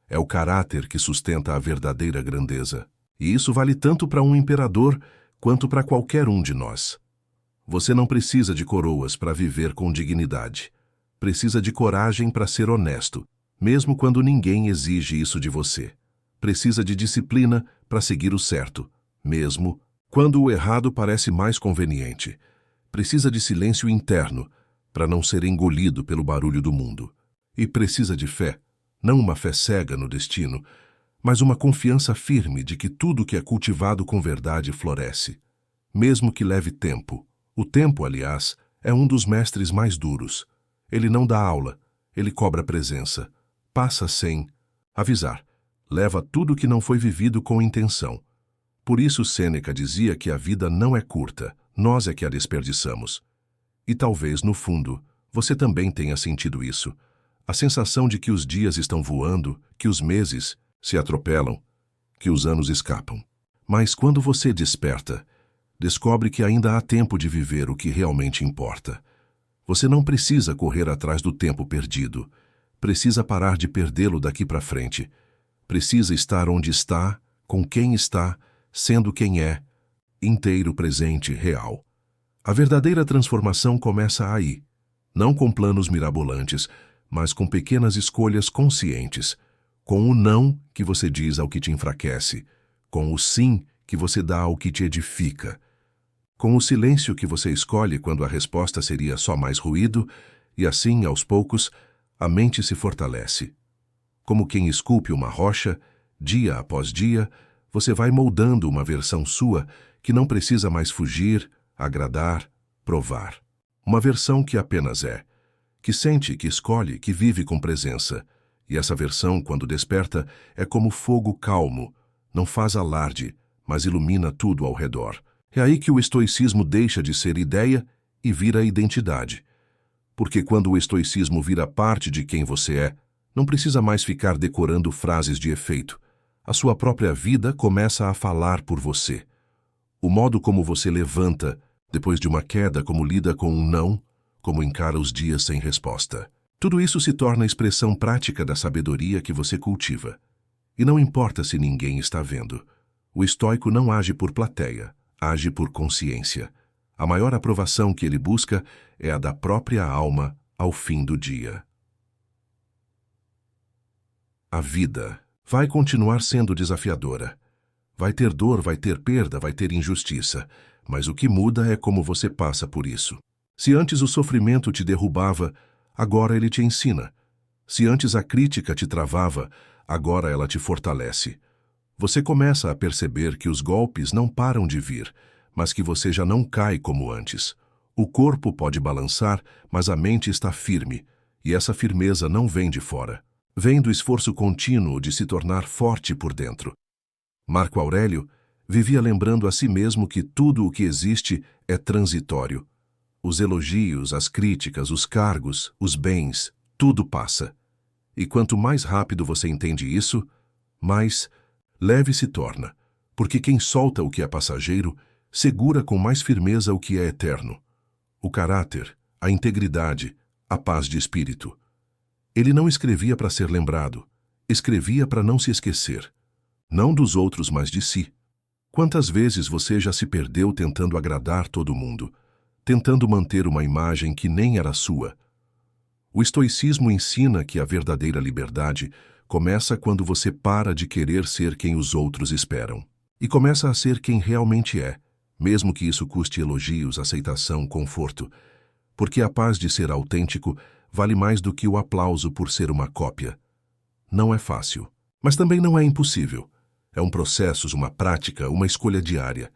É o caráter que sustenta a verdadeira grandeza. E isso vale tanto para um imperador quanto para qualquer um de nós. Você não precisa de coroas para viver com dignidade. Precisa de coragem para ser honesto, mesmo quando ninguém exige isso de você. Precisa de disciplina para seguir o certo, mesmo quando o errado parece mais conveniente. Precisa de silêncio interno para não ser engolido pelo barulho do mundo. E precisa de fé, não uma fé cega no destino, mas uma confiança firme de que tudo que é cultivado com verdade floresce, mesmo que leve tempo. O tempo, aliás, é um dos mestres mais duros. Ele não dá aula, ele cobra presença. Passa sem avisar. Leva tudo que não foi vivido com intenção. Por isso Sêneca dizia que a vida não é curta, nós é que a desperdiçamos. E talvez, no fundo, você também tenha sentido isso. A sensação de que os dias estão voando, que os meses se atropelam, que os anos escapam. Mas quando você desperta, descobre que ainda há tempo de viver o que realmente importa. Você não precisa correr atrás do tempo perdido. Precisa parar de perdê-lo daqui para frente. Precisa estar onde está, com quem está, sendo quem é, inteiro, presente, real. A verdadeira transformação começa aí, não com planos mirabolantes, mas com pequenas escolhas conscientes, com o não que você diz ao que te enfraquece, com o sim que você dá ao que te edifica, com o silêncio que você escolhe quando a resposta seria só mais ruído, e assim, aos poucos, a mente se fortalece. Como quem esculpe uma rocha, dia após dia, você vai moldando uma versão sua que não precisa mais fugir, agradar, provar. Uma versão que apenas é, que sente, que escolhe, que vive com presença. E essa versão, quando desperta, é como fogo calmo, não faz alarde, mas ilumina tudo ao redor. É aí que o estoicismo deixa de ser ideia e vira identidade. Porque quando o estoicismo vira parte de quem você é, não precisa mais ficar decorando frases de efeito. A sua própria vida começa a falar por você. O modo como você levanta, depois de uma queda, como lida com um não, como encara os dias sem resposta. Tudo isso se torna expressão prática da sabedoria que você cultiva. E não importa se ninguém está vendo. O estoico não age por plateia, age por consciência. A maior aprovação que ele busca é a da própria alma ao fim do dia. A vida vai continuar sendo desafiadora. Vai ter dor, vai ter perda, vai ter injustiça, mas o que muda é como você passa por isso. Se antes o sofrimento te derrubava, agora ele te ensina. Se antes a crítica te travava, agora ela te fortalece. Você começa a perceber que os golpes não param de vir, mas que você já não cai como antes. O corpo pode balançar, mas a mente está firme, e essa firmeza não vem de fora. Vem do esforço contínuo de se tornar forte por dentro. Marco Aurélio vivia lembrando a si mesmo que tudo o que existe é transitório. Os elogios, as críticas, os cargos, os bens, tudo passa. E quanto mais rápido você entende isso, mais leve se torna, porque quem solta o que é passageiro segura com mais firmeza o que é eterno. O caráter, a integridade, a paz de espírito. Ele não escrevia para ser lembrado, escrevia para não se esquecer. Não dos outros, mas de si. Quantas vezes você já se perdeu tentando agradar todo mundo, tentando manter uma imagem que nem era sua? O estoicismo ensina que a verdadeira liberdade começa quando você para de querer ser quem os outros esperam e começa a ser quem realmente é, mesmo que isso custe elogios, aceitação, conforto, porque a paz de ser autêntico vale mais do que o aplauso por ser uma cópia. Não é fácil, mas também não é impossível. É um processo, uma prática, uma escolha diária.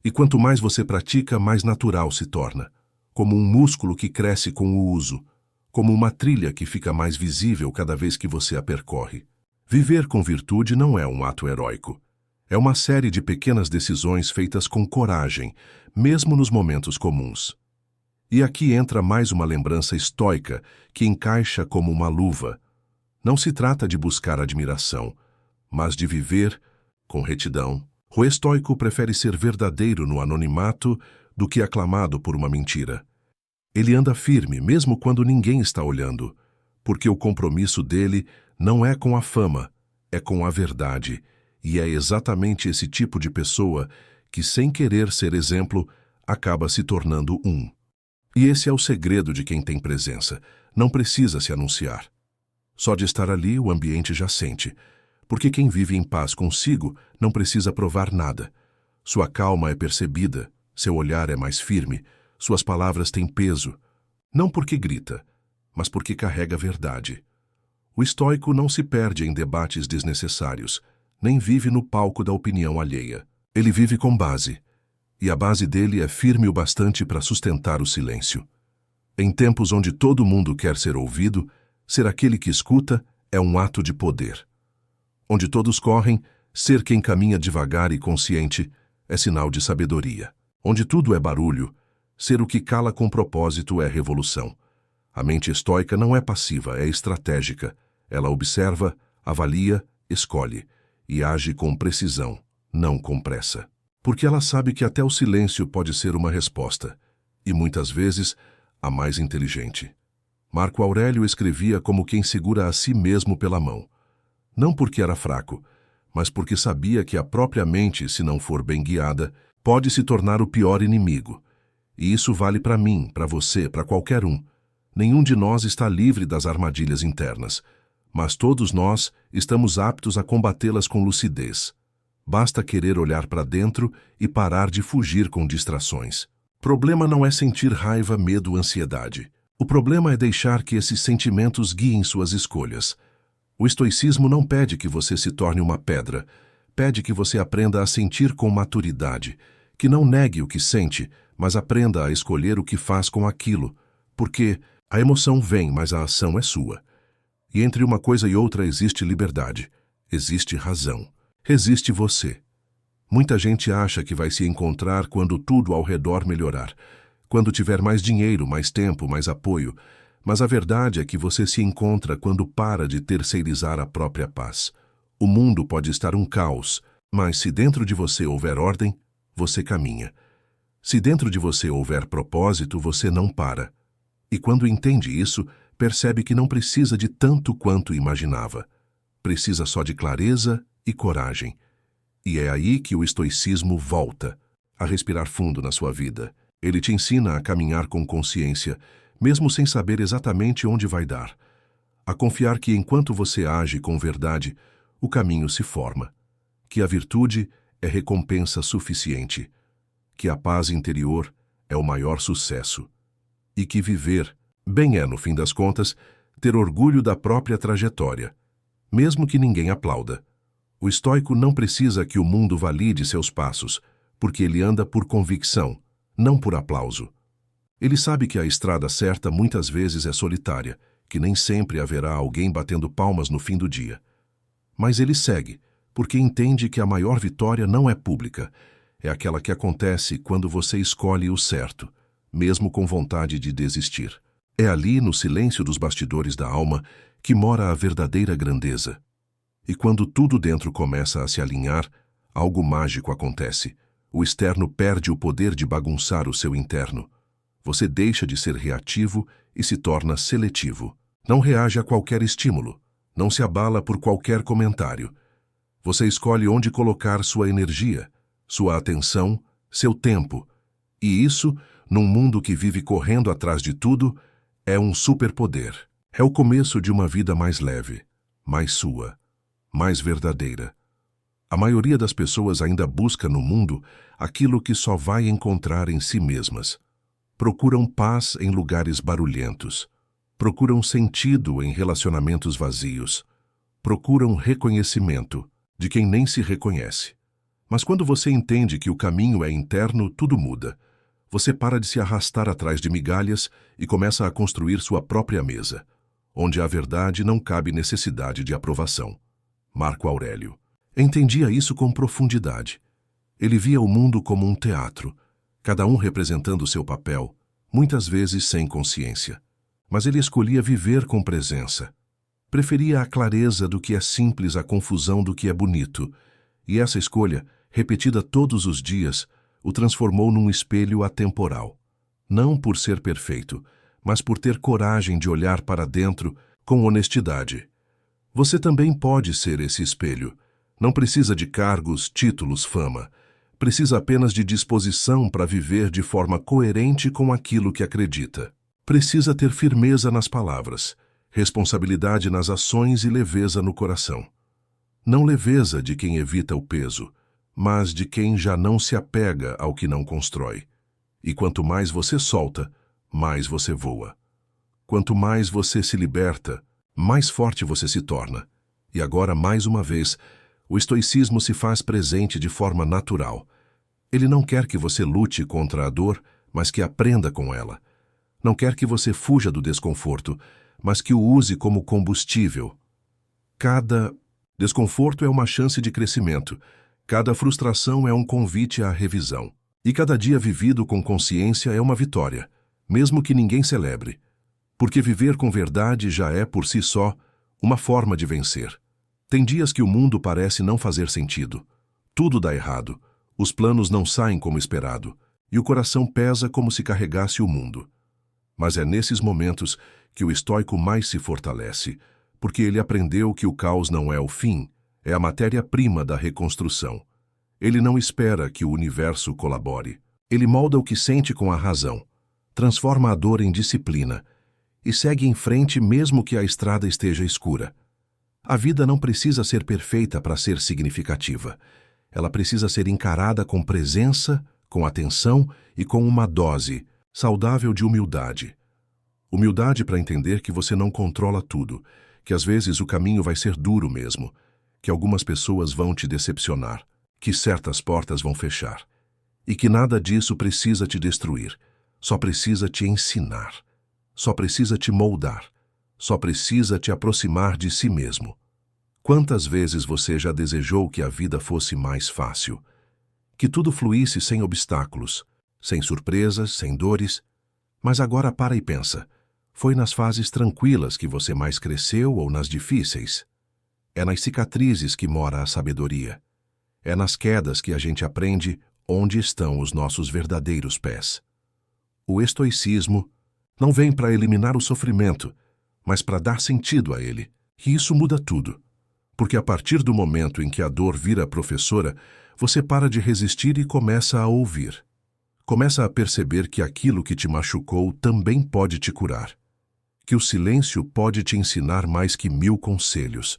E quanto mais você pratica, mais natural se torna, como um músculo que cresce com o uso, como uma trilha que fica mais visível cada vez que você a percorre. Viver com virtude não é um ato heróico. É uma série de pequenas decisões feitas com coragem, mesmo nos momentos comuns. E aqui entra mais uma lembrança estoica que encaixa como uma luva. Não se trata de buscar admiração, mas de viver com retidão. O estoico prefere ser verdadeiro no anonimato do que aclamado por uma mentira. Ele anda firme mesmo quando ninguém está olhando, porque o compromisso dele não é com a fama, é com a verdade, e é exatamente esse tipo de pessoa que, sem querer ser exemplo, acaba se tornando um. E esse é o segredo de quem tem presença, não precisa se anunciar. Só de estar ali o ambiente já sente, porque quem vive em paz consigo não precisa provar nada. Sua calma é percebida, seu olhar é mais firme, suas palavras têm peso, não porque grita, mas porque carrega verdade. O estoico não se perde em debates desnecessários, nem vive no palco da opinião alheia. Ele vive com base, e a base dele é firme o bastante para sustentar o silêncio. Em tempos onde todo mundo quer ser ouvido, ser aquele que escuta é um ato de poder. Onde todos correm, ser quem caminha devagar e consciente é sinal de sabedoria. Onde tudo é barulho, ser o que cala com propósito é revolução. A mente estoica não é passiva, é estratégica. Ela observa, avalia, escolhe e age com precisão, não com pressa. Porque ela sabe que até o silêncio pode ser uma resposta, e muitas vezes a mais inteligente. Marco Aurélio escrevia como quem segura a si mesmo pela mão. Não porque era fraco, mas porque sabia que a própria mente, se não for bem guiada, pode se tornar o pior inimigo. E isso vale para mim, para você, para qualquer um. Nenhum de nós está livre das armadilhas internas, mas todos nós estamos aptos a combatê-las com lucidez. Basta querer olhar para dentro e parar de fugir com distrações. O problema não é sentir raiva, medo, ansiedade. O problema é deixar que esses sentimentos guiem suas escolhas. O estoicismo não pede que você se torne uma pedra, pede que você aprenda a sentir com maturidade, que não negue o que sente, mas aprenda a escolher o que faz com aquilo, porque a emoção vem, mas a ação é sua. E entre uma coisa e outra existe liberdade, existe razão, existe você. Muita gente acha que vai se encontrar quando tudo ao redor melhorar, quando tiver mais dinheiro, mais tempo, mais apoio, mas a verdade é que você se encontra quando para de terceirizar a própria paz. O mundo pode estar um caos, mas se dentro de você houver ordem, você caminha. Se dentro de você houver propósito, você não para. E quando entende isso, percebe que não precisa de tanto quanto imaginava. Precisa só de clareza e coragem. E é aí que o estoicismo volta a respirar fundo na sua vida. Ele te ensina a caminhar com consciência, mesmo sem saber exatamente onde vai dar. A confiar que enquanto você age com verdade, o caminho se forma. Que a virtude é recompensa suficiente. Que a paz interior é o maior sucesso. E que viver bem é, no fim das contas, ter orgulho da própria trajetória, mesmo que ninguém aplauda. O estoico não precisa que o mundo valide seus passos, porque ele anda por convicção, não por aplauso. Ele sabe que a estrada certa muitas vezes é solitária, que nem sempre haverá alguém batendo palmas no fim do dia. Mas ele segue, porque entende que a maior vitória não é pública, é aquela que acontece quando você escolhe o certo, mesmo com vontade de desistir. É ali, no silêncio dos bastidores da alma, que mora a verdadeira grandeza. E quando tudo dentro começa a se alinhar, algo mágico acontece. O externo perde o poder de bagunçar o seu interno. Você deixa de ser reativo e se torna seletivo. Não reage a qualquer estímulo. Não se abala por qualquer comentário. Você escolhe onde colocar sua energia, sua atenção, seu tempo. E isso, num mundo que vive correndo atrás de tudo, é um superpoder. É o começo de uma vida mais leve, mais sua, mais verdadeira. A maioria das pessoas ainda busca no mundo aquilo que só vai encontrar em si mesmas. Procuram paz em lugares barulhentos. Procuram sentido em relacionamentos vazios. Procuram reconhecimento de quem nem se reconhece. Mas quando você entende que o caminho é interno, tudo muda. Você para de se arrastar atrás de migalhas e começa a construir sua própria mesa, onde a verdade não cabe necessidade de aprovação. Marco Aurélio. Entendia isso com profundidade. Ele via o mundo como um teatro, cada um representando seu papel, muitas vezes sem consciência. Mas ele escolhia viver com presença. Preferia a clareza do que é simples à confusão do que é bonito, e essa escolha, repetida todos os dias, o transformou num espelho atemporal. Não por ser perfeito, mas por ter coragem de olhar para dentro com honestidade. Você também pode ser esse espelho. Não precisa de cargos, títulos, fama. Precisa apenas de disposição para viver de forma coerente com aquilo que acredita. Precisa ter firmeza nas palavras, responsabilidade nas ações e leveza no coração. Não leveza de quem evita o peso, mas de quem já não se apega ao que não constrói. E quanto mais você solta, mais você voa. Quanto mais você se liberta, mais forte você se torna. E agora, mais uma vez, o estoicismo se faz presente de forma natural. Ele não quer que você lute contra a dor, mas que aprenda com ela. Não quer que você fuja do desconforto, mas que o use como combustível. Cada desconforto é uma chance de crescimento. Cada frustração é um convite à revisão. E cada dia vivido com consciência é uma vitória, mesmo que ninguém celebre. Porque viver com verdade já é, por si só, uma forma de vencer. Tem dias que o mundo parece não fazer sentido. Tudo dá errado, os planos não saem como esperado, e o coração pesa como se carregasse o mundo. Mas é nesses momentos que o estoico mais se fortalece, porque ele aprendeu que o caos não é o fim, é a matéria-prima da reconstrução. Ele não espera que o universo colabore. Ele molda o que sente com a razão, transforma a dor em disciplina e segue em frente mesmo que a estrada esteja escura. A vida não precisa ser perfeita para ser significativa. Ela precisa ser encarada com presença, com atenção e com uma dose saudável de humildade. Humildade para entender que você não controla tudo, que às vezes o caminho vai ser duro mesmo, que algumas pessoas vão te decepcionar, que certas portas vão fechar, e que nada disso precisa te destruir, só precisa te ensinar, só precisa te moldar, só precisa te aproximar de si mesmo. Quantas vezes você já desejou que a vida fosse mais fácil? Que tudo fluísse sem obstáculos, sem surpresas, sem dores? Mas agora para e pensa. Foi nas fases tranquilas que você mais cresceu ou nas difíceis? É nas cicatrizes que mora a sabedoria. É nas quedas que a gente aprende onde estão os nossos verdadeiros pés. O estoicismo não vem para eliminar o sofrimento, mas para dar sentido a ele. E isso muda tudo. Porque a partir do momento em que a dor vira professora, você para de resistir e começa a ouvir. Começa a perceber que aquilo que te machucou também pode te curar. Que o silêncio pode te ensinar mais que 1000 conselhos.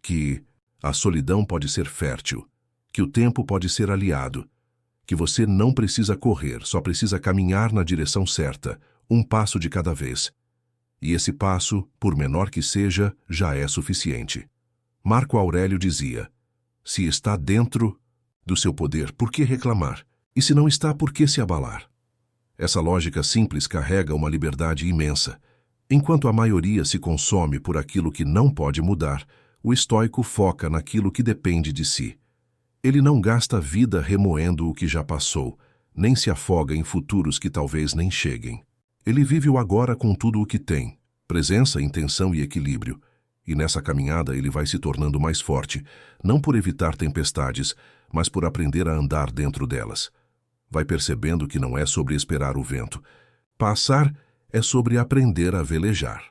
Que a solidão pode ser fértil. Que o tempo pode ser aliado. Que você não precisa correr, só precisa caminhar na direção certa, um passo de cada vez. E esse passo, por menor que seja, já é suficiente. Marco Aurélio dizia: se está dentro do seu poder, por que reclamar? E se não está, por que se abalar? Essa lógica simples carrega uma liberdade imensa. Enquanto a maioria se consome por aquilo que não pode mudar, o estoico foca naquilo que depende de si. Ele não gasta a vida remoendo o que já passou, nem se afoga em futuros que talvez nem cheguem. Ele vive o agora com tudo o que tem, presença, intenção e equilíbrio, E nessa caminhada ele vai se tornando mais forte, não por evitar tempestades, mas por aprender a andar dentro delas. Vai percebendo que não é sobre esperar o vento. Passar é sobre aprender a velejar.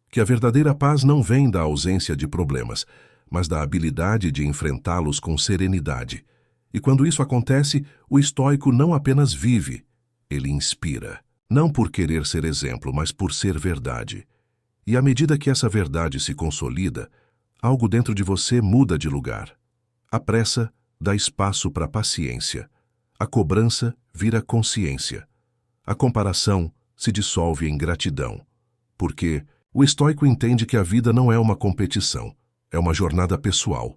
Que a verdadeira paz não vem da ausência de problemas, mas da habilidade de enfrentá-los com serenidade. E quando isso acontece, o estoico não apenas vive, ele inspira. Não por querer ser exemplo, mas por ser verdade. E à medida que essa verdade se consolida, algo dentro de você muda de lugar. A pressa dá espaço para a paciência. A cobrança vira consciência. A comparação se dissolve em gratidão. Porque o estoico entende que a vida não é uma competição, é uma jornada pessoal,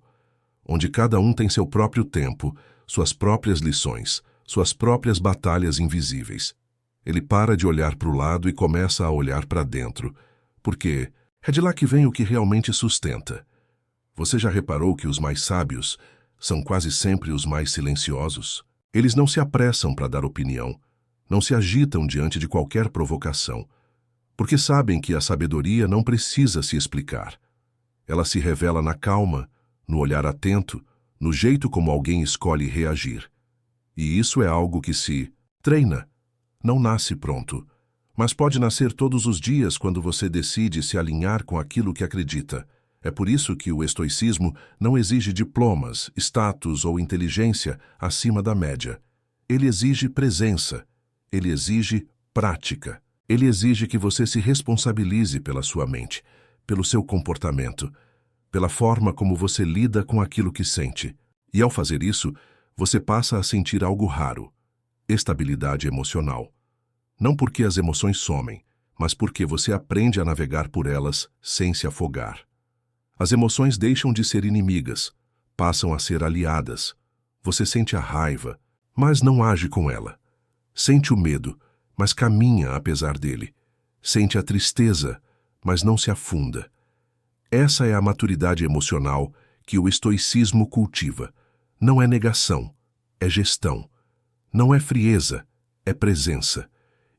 onde cada um tem seu próprio tempo, suas próprias lições, suas próprias batalhas invisíveis. Ele para de olhar para o lado e começa a olhar para dentro, porque é de lá que vem o que realmente sustenta. Você já reparou que os mais sábios são quase sempre os mais silenciosos? Eles não se apressam para dar opinião, não se agitam diante de qualquer provocação, porque sabem que a sabedoria não precisa se explicar. Ela se revela na calma, no olhar atento, no jeito como alguém escolhe reagir. E isso é algo que se treina, não nasce pronto, mas pode nascer todos os dias quando você decide se alinhar com aquilo que acredita. É por isso que o estoicismo não exige diplomas, status ou inteligência acima da média. Ele exige presença, ele exige prática. Ele exige que você se responsabilize pela sua mente, pelo seu comportamento, pela forma como você lida com aquilo que sente. E ao fazer isso, você passa a sentir algo raro: estabilidade emocional. Não porque as emoções somem, mas porque você aprende a navegar por elas sem se afogar. As emoções deixam de ser inimigas, passam a ser aliadas. Você sente a raiva, mas não age com ela. Sente o medo, mas caminha apesar dele. Sente a tristeza, mas não se afunda. Essa é a maturidade emocional que o estoicismo cultiva. Não é negação, é gestão. Não é frieza, é presença.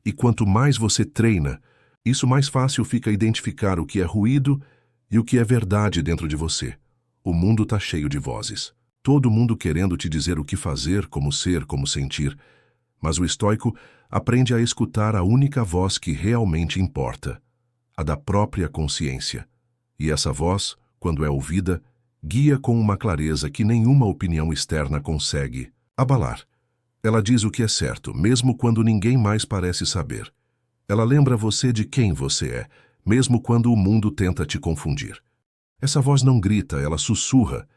E quanto mais você treina, isso mais fácil fica identificar o que é ruído e o que é verdade dentro de você. O mundo está cheio de vozes. Todo mundo querendo te dizer o que fazer, como ser, como sentir. Mas o estoico aprende a escutar a única voz que realmente importa, a da própria consciência. E essa voz, quando é ouvida, guia com uma clareza que nenhuma opinião externa consegue abalar. Ela diz o que é certo, mesmo quando ninguém mais parece saber. Ela lembra você de quem você é, mesmo quando o mundo tenta te confundir. Essa voz não grita, ela sussurra,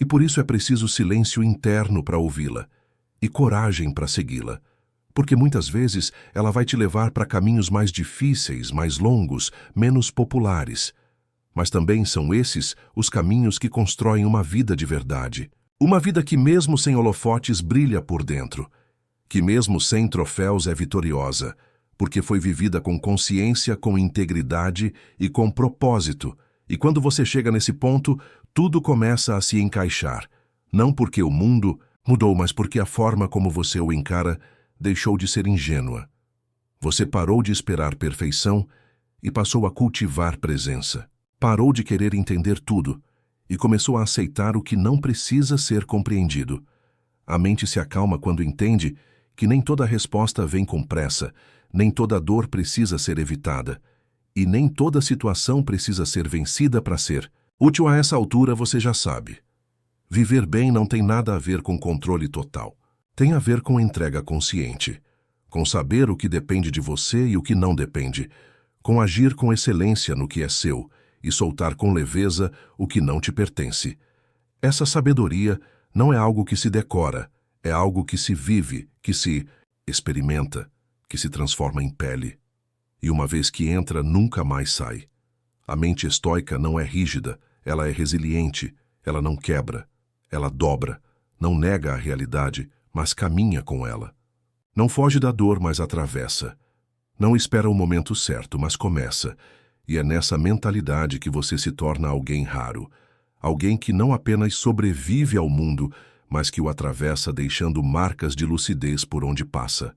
e por isso é preciso silêncio interno para ouvi-la, e coragem para segui-la, porque muitas vezes ela vai te levar para caminhos mais difíceis, mais longos, menos populares. Mas também são esses os caminhos que constroem uma vida de verdade. Uma vida que mesmo sem holofotes brilha por dentro, que mesmo sem troféus é vitoriosa, porque foi vivida com consciência, com integridade e com propósito. E quando você chega nesse ponto, tudo começa a se encaixar. Não porque o mundo mudou, mas porque a forma como você o encara deixou de ser ingênua. Você parou de esperar perfeição e passou a cultivar presença. Parou de querer entender tudo e começou a aceitar o que não precisa ser compreendido. A mente se acalma quando entende que nem toda resposta vem com pressa, nem toda dor precisa ser evitada, e nem toda situação precisa ser vencida para ser útil. A essa altura você já sabe. Viver bem não tem nada a ver com controle total. Tem a ver com entrega consciente, com saber o que depende de você e o que não depende, com agir com excelência no que é seu e soltar com leveza o que não te pertence. Essa sabedoria não é algo que se decora, é algo que se vive, que se experimenta, que se transforma em pele. E uma vez que entra, nunca mais sai. A mente estoica não é rígida, ela é resiliente, ela não quebra, ela dobra, não nega a realidade, mas caminha com ela. Não foge da dor, mas atravessa. Não espera o momento certo, mas começa. E é nessa mentalidade que você se torna alguém raro, alguém que não apenas sobrevive ao mundo, mas que o atravessa deixando marcas de lucidez por onde passa.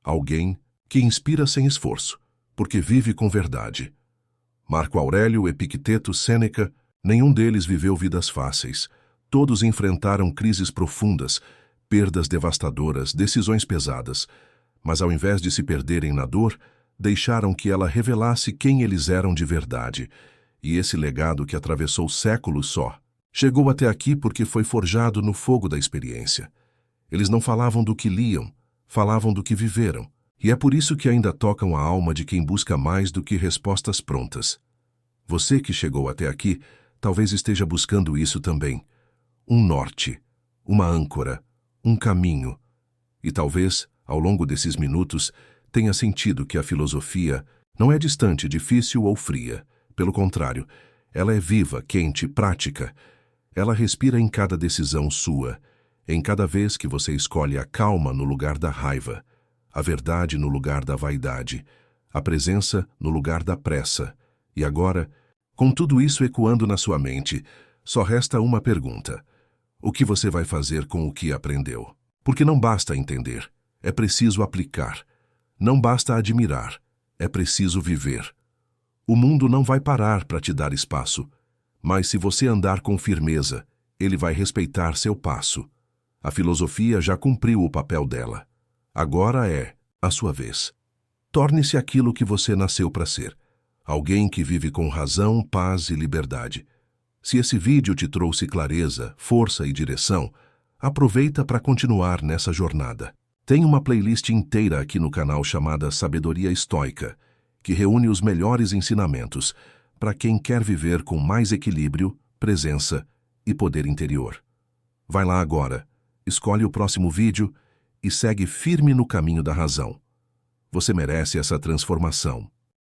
Alguém que inspira sem esforço, porque vive com verdade. Marco Aurélio, Epicteto, Sêneca, Nenhum deles viveu vidas fáceis. Todos enfrentaram crises profundas, perdas devastadoras, decisões pesadas. Mas ao invés de se perderem na dor, deixaram que ela revelasse quem eles eram de verdade. E esse legado que atravessou séculos só, chegou até aqui porque foi forjado no fogo da experiência. Eles não falavam do que liam, falavam do que viveram. E é por isso que ainda tocam a alma de quem busca mais do que respostas prontas. Você que chegou até aqui, talvez esteja buscando isso também. Um norte, uma âncora, um caminho. E talvez, ao longo desses minutos, tenha sentido que a filosofia não é distante, difícil ou fria. Pelo contrário, ela é viva, quente, prática. Ela respira em cada decisão sua, em cada vez que você escolhe a calma no lugar da raiva, a verdade no lugar da vaidade, a presença no lugar da pressa. E agora, com tudo isso ecoando na sua mente, só resta uma pergunta. O que você vai fazer com o que aprendeu? Porque não basta entender, é preciso aplicar. Não basta admirar, é preciso viver. O mundo não vai parar para te dar espaço, mas se você andar com firmeza, ele vai respeitar seu passo. A filosofia já cumpriu o papel dela. Agora é a sua vez. Torne-se aquilo que você nasceu para ser. Alguém que vive com razão, paz e liberdade. Se esse vídeo te trouxe clareza, força e direção, aproveita para continuar nessa jornada. Tem uma playlist inteira aqui no canal chamada Sabedoria Estoica, que reúne os melhores ensinamentos para quem quer viver com mais equilíbrio, presença e poder interior. Vai lá agora, escolhe o próximo vídeo e segue firme no caminho da razão. Você merece essa transformação.